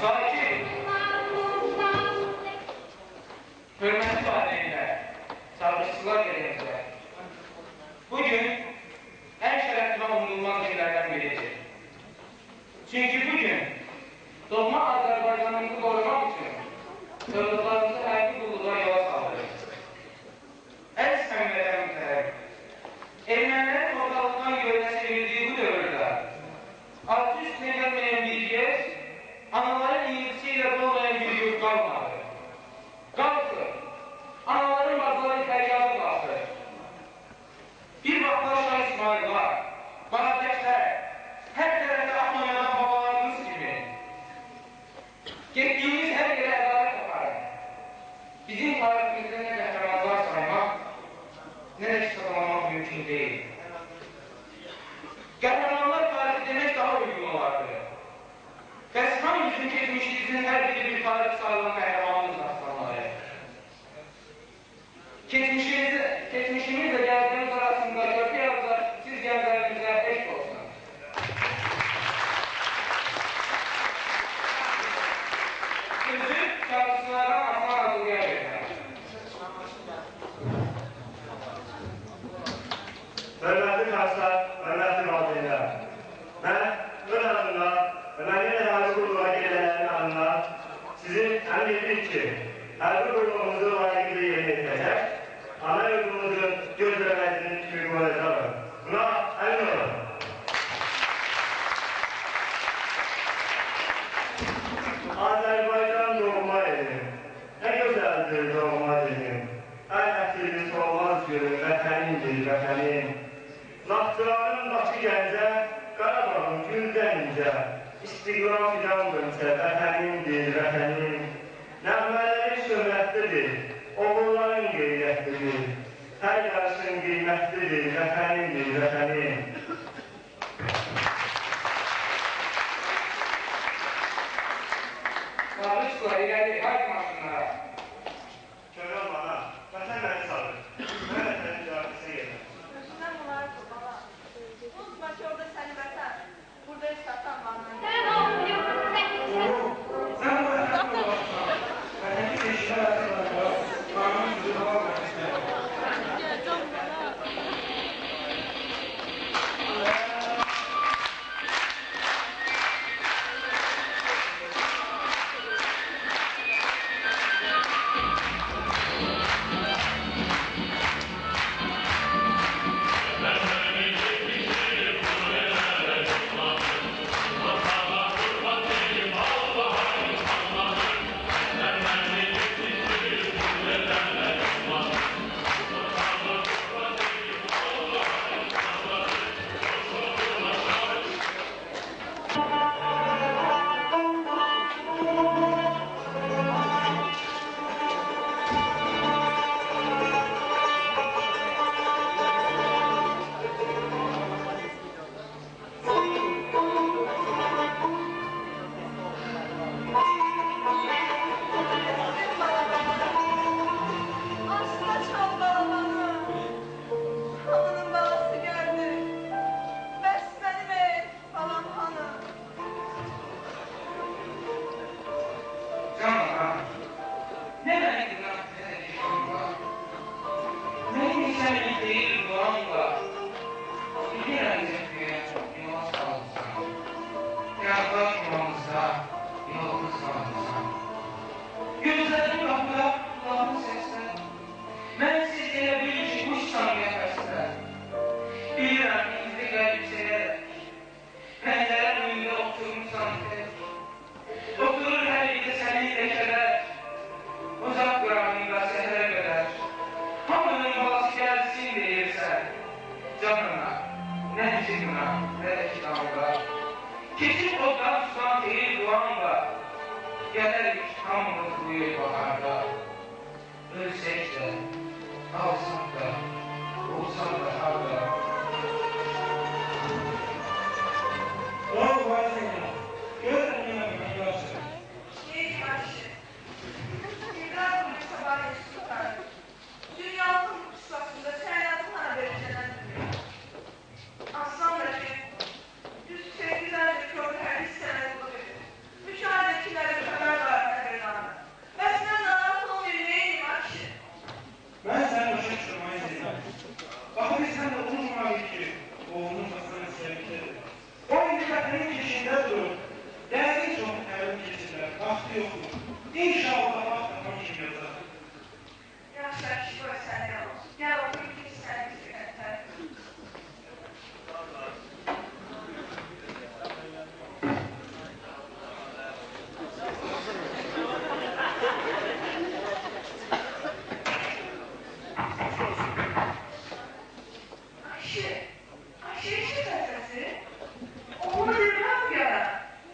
[SPEAKER 4] Sakin, hörmətli valideynlər, sabırsızlar yerimizdə. Bugün ən şərəfli və unudulmaz şeylərdən biridir. Çünki bugün doğma Azərbaycanımızı qorumaq üçün dövlətlərimizi hərbi qulluğa yola saldırır. Əziz həmvətənimizlər, ermənilərin ortalıqdan görünə sevildiyi bu dövrdə altı üstünə gəlməyən bir yer, anaların iniltisi ilə dolmayan bir yurt qalmadı. Qalsın, anaların bazıları fəryadı qalsın. Bir vaxtlar Şah İsmaillar, Qarabəklər, hər tərəfdə Ahmanadan babalarımız kimi getdiyimiz hər yerə ədalət aparır. Bizim tariximizdə nə qəhrəmanlar saymaq, nə də kitablamaq mümkün deyil. Qəhrəmanlar tarihi demək daha uygun olardı. Bəs hamımızın keçmişimizin hər biri bir tarix sayılan qəhrəmanımız aslanları. Keçmişimizlə gəldiğimiz arasında köprü yazılar siz gənclərimizə eşq olsun. Sözü şarkısılardan Aslan Azılgıya verirəm.
[SPEAKER 8] Hörmətli şahslar, hörmətli valideynlər, mən öz adımda və mənim hərbi qurluğa gedənlərin adına sizin əmin etdik ki, hərbi qurluğumuzu layiqli yerinə yetirəcək, ana yurdumuzu gözləməyinin kimi qoyacaqdır. Buna əmin olun. Azərbaycan doğma elim, nə gözəldir doğma elim, hər nəsilimiz olmaz görür, vətənindir, vətənin. Naxçıvanın başı gəncə, Qarabağın güldən incə, istiqlal fidan dönsə, vətənindir, vətənin. Nəğmələri şöhrətlidir, oğulların qeyrətlidir, hər qarşın qiymətlidir, vətənindir, vətənin.
[SPEAKER 4] Sarışlar, irəli, haydi maşınlara.
[SPEAKER 8] Görən bana, vətən məni sarır, mən vətənin müdafiəsinə gedir.
[SPEAKER 2] Gözündən bunlar bala. Unutma ki orada səni vətən, burada heç vətən var.
[SPEAKER 5] Sen olmuyorsun, sen kimsin?
[SPEAKER 4] Sen bu vətən mi olursan? Vətənin eşitə vətən var. Kanun sözü var vətən. Gözlərim qapıda, qulağım səslə. Mən siz elə bilin ki, bu samimiyyət əslə. Bilirəm, izli qəlb seyərək. Pəncərəm önündə oturmuşsan tək. Oturur hər yerdə sənin ləkələr. Uzaq qıramında səhərə qədər. Hamının balası gəlsin deyirsən. Canına, nə cimna, nə də kitabda. Keçib oddan tutan deyil duanla. Gələrik hamımız buyur baharda. Ölsək də, qalsaq da, olsaq da harda. Doğru var sənə, görürəm yenə bir görsün.
[SPEAKER 2] Neydi karşı? İbrahim bunu sabah eşit tutar. Dünyanın puslasında səyatın bana verəcələndir. Aslan da ki, düz sevgilərlə köprü hər hissələr olur. Müşahidəkiləri
[SPEAKER 4] yoxdur. İnşallah başlamaq kimi yazar.
[SPEAKER 2] Yaxşı, kişi qoy səndən olsun. Gəl otur, ikinci səni istəyirəm. Ayşe səsi. Oğlunu bilməm ya.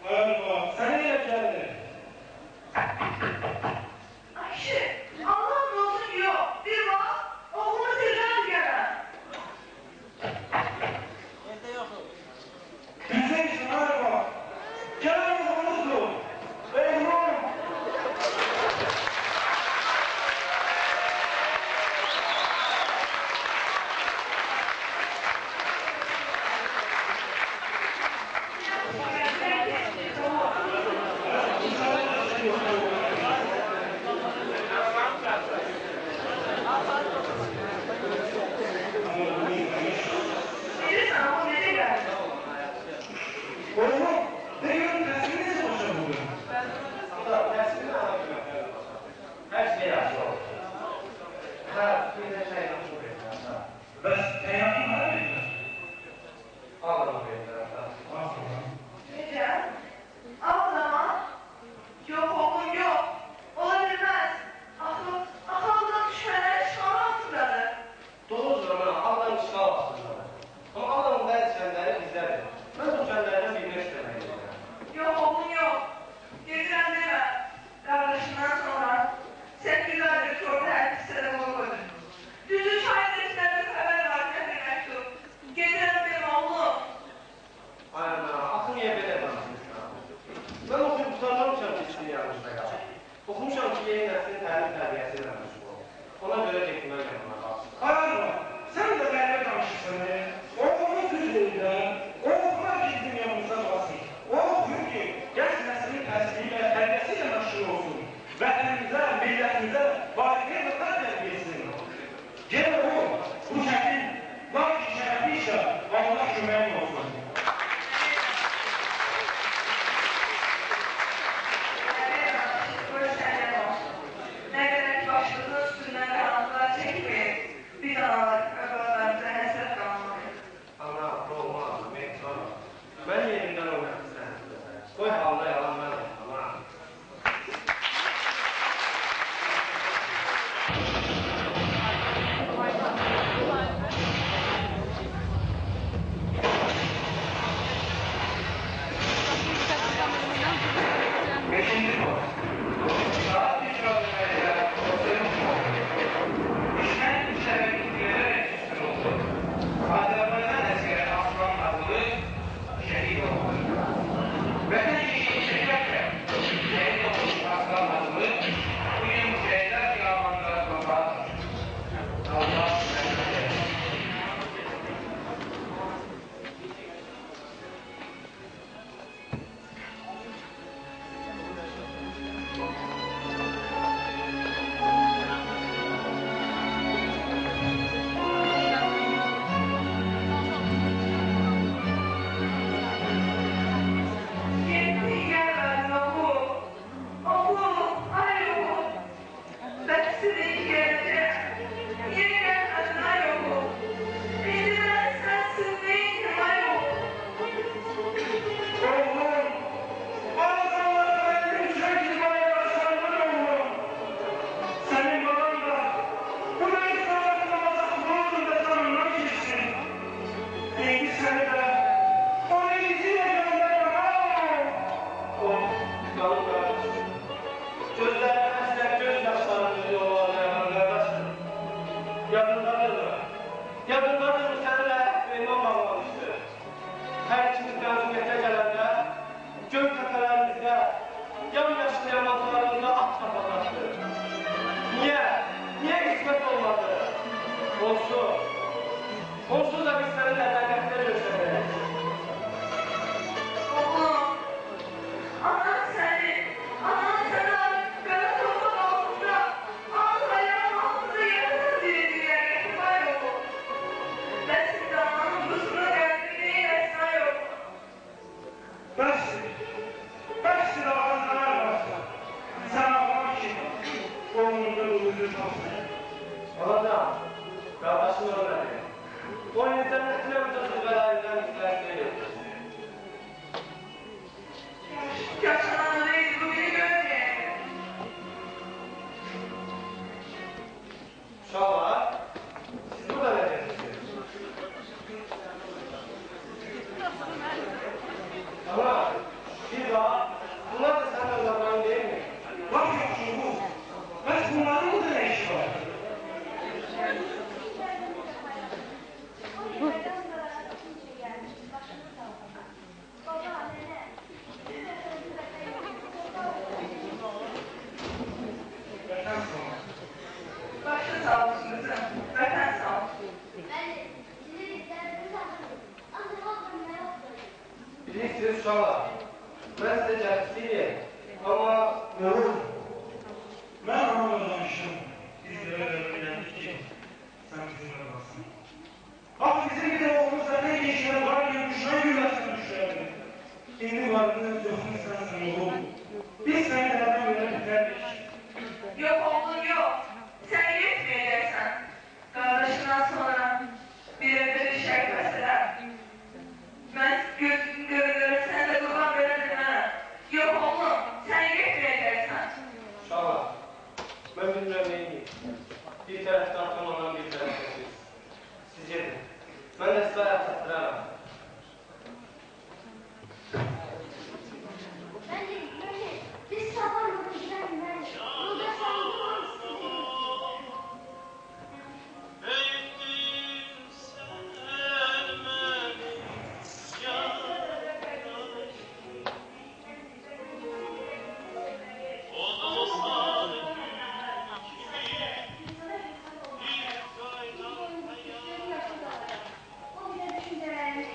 [SPEAKER 4] Merhaba, sen ne geldin?
[SPEAKER 2] Ayşe, Allah'ın olsun yok. Bir bak, oğlunu bilməm ya.
[SPEAKER 6] Evde yoxdur.
[SPEAKER 4] Güzelsin merhaba. Gel oğlumuzdur. Eyvallah.
[SPEAKER 2] Bilirsən, o necə gəldi?
[SPEAKER 4] Oğlum, deyiyorum tersini neyse boşa buldun?
[SPEAKER 3] Adam tersini anlatıyor. Her şey yaxşı olur. Ha, bir de şey yaxşı olur.
[SPEAKER 4] Ben teyakım var mıydı?
[SPEAKER 3] Ağlamı verirler.
[SPEAKER 2] Necə? Ağlama. Yok oğlum yok. Ola bilməz. Axı ağıldan düşmələri çıxara atırlar.
[SPEAKER 3] Doğrudur ama Allah'ın işgal aslında. Ama Allah'ın bazı şeyleri bizlerdir. Ben bu şeylerden birini istemeliyim.
[SPEAKER 2] Yok oğlum yok. Gedirəm demə. Qardaşından sonra 8 aydır torda hər hissədə bunu qoydum. Düzü çayın içlərdə xəbər var, nə məktub. Gedirəm demə oğlum.
[SPEAKER 3] Ay ana, axı niyə belə danışmışsan? Ben okuyup tutanlamışam ki, içini yanlışda qalır. Okumuşam ki, yeni nəslin təlim tərbiyəsiyle məşğul ol. Ona görə getməyə yanına qalsın.
[SPEAKER 4] Arma, sen de benimle tanışırsın. Oğlumun sözlerinden, oğluma bizim yanımıza basın. O okur ki, genç neslin təsliyle, terbiyesiyle meşgul olsun. Vətənimizə, millətimizə, valideye vətən terbiyesini. Gel oğul, bu şəkil, lakin şərəfli işə Allah köməyin olsun.
[SPEAKER 2] Nə qədər ki başımızın üstündən qaranlıqlar çəkməyib, biz analar, əvvəllərimizə həsrət qalmalıyıq.
[SPEAKER 3] Ana, doğma, mehtan. Mən yerindən oynadım sən. Qoy halda yalan mən olsun, ana.
[SPEAKER 4] Beşinci konu. Saat icraatlarıyla sosyal İşten sebebi gelerek üstün oldu. Azerbaycan askeri Aslan adlı şehit oldu. Vatan işi şirketle şehit olmuş Aslan adlı bugün şehitler kıyamında toprağa taşır. Allah rahmet eylesin.
[SPEAKER 2] Gittin gelmedin oğlum. Oğlum, ay oğlum. Ben seni geleceğim. Niye gelmedin ay oğlum? Beni ben sensin değilim ay oğlum.
[SPEAKER 4] Oğlum, Allah'a benim sürekli bana başlarımın oğlum. Senin baban da bu mecburatın namazı da tanımına girsin. İyi seni de onu izine gönderim ha.
[SPEAKER 3] O, canım kardeşim. Gözlerine meslek göz yaşlarını yollarlayan kardeşim. Yadındadır mı? Yadındadır mı seninle memnun bağlamıştı? Her ikimiz mezuniyete gelende gök tepelerimizde, yamyaşlı yamantılarımızda at kapataktı. Niye? Niye kısmet olmadı? Olsun. Olsun da biz seninle dernekte görüşemeyiz.
[SPEAKER 2] Oğlum, anan seni kara toprak altında, al ayağın altında yarasın diye getirdim ay oğlum. Ben şimdi ananın kızına geldim diye yasna yok.
[SPEAKER 4] Bəsdir. Bəsdir ağızlar başla.
[SPEAKER 3] Uşaqlar, mən sizə cəhd istəyirəm, amma nə olur?
[SPEAKER 9] Mən anamla danışım. Biz də öyle öğrendik ki, sen bizimle kalsın. Bak bizim bir de oğlumuz da ne işine var ya, düşman yürüyorsun düşüyordu. Şimdi varlığını yoxunu sensin oğlum. Biz seni nereden böyle biterdik?
[SPEAKER 2] Yok oğlum yok. Sen gitmeyeceksin. Kardeşinden sonra bir evde bir şey mesela. Ben gözüm görülür, sen de kurban verelim ha. Yok oğlum, sen gitmeyeceksin.
[SPEAKER 3] Uşaqlar, mən bilmirəm neyini. Bir tərəfdən tamamdan bir tərəfdən siz. Siz gedin. Mən də sizə ayaq çatdıraram.
[SPEAKER 5] Biz sabahları güzel burada sağlıklı o bile düşüncelerimiz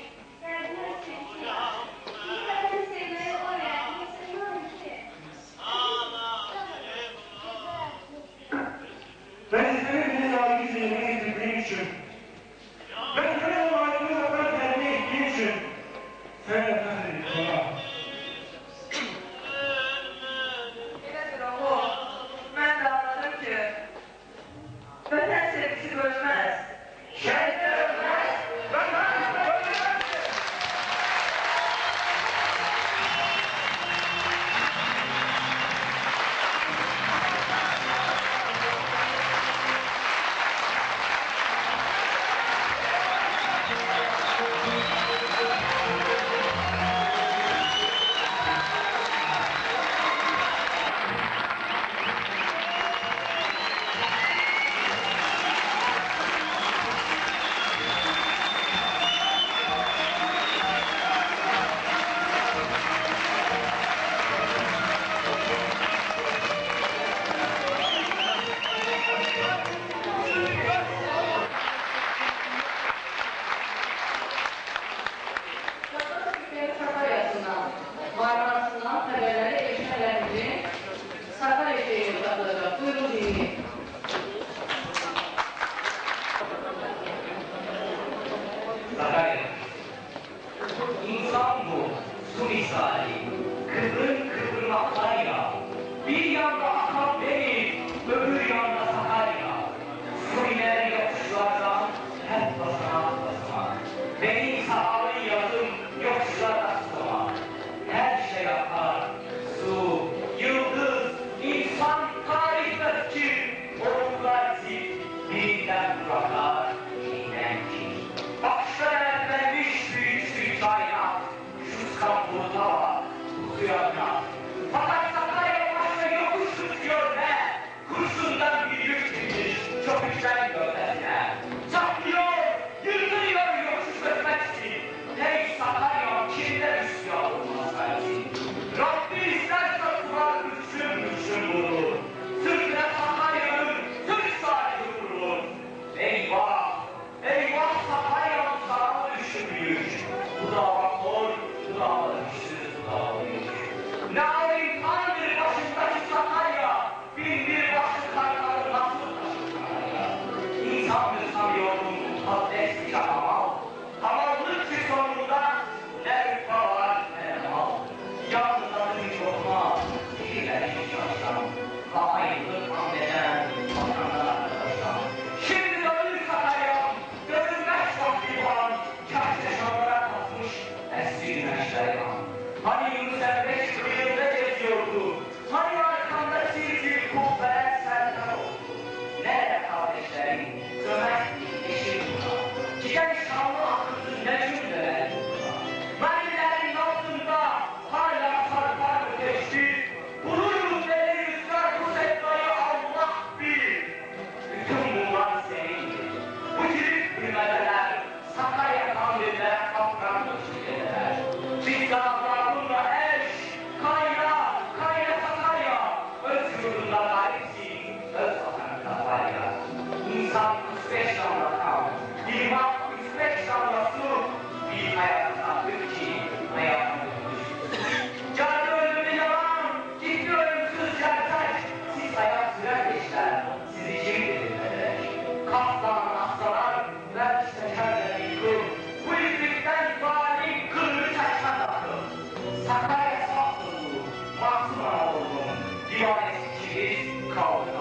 [SPEAKER 4] divanesi ikimiz kaldık.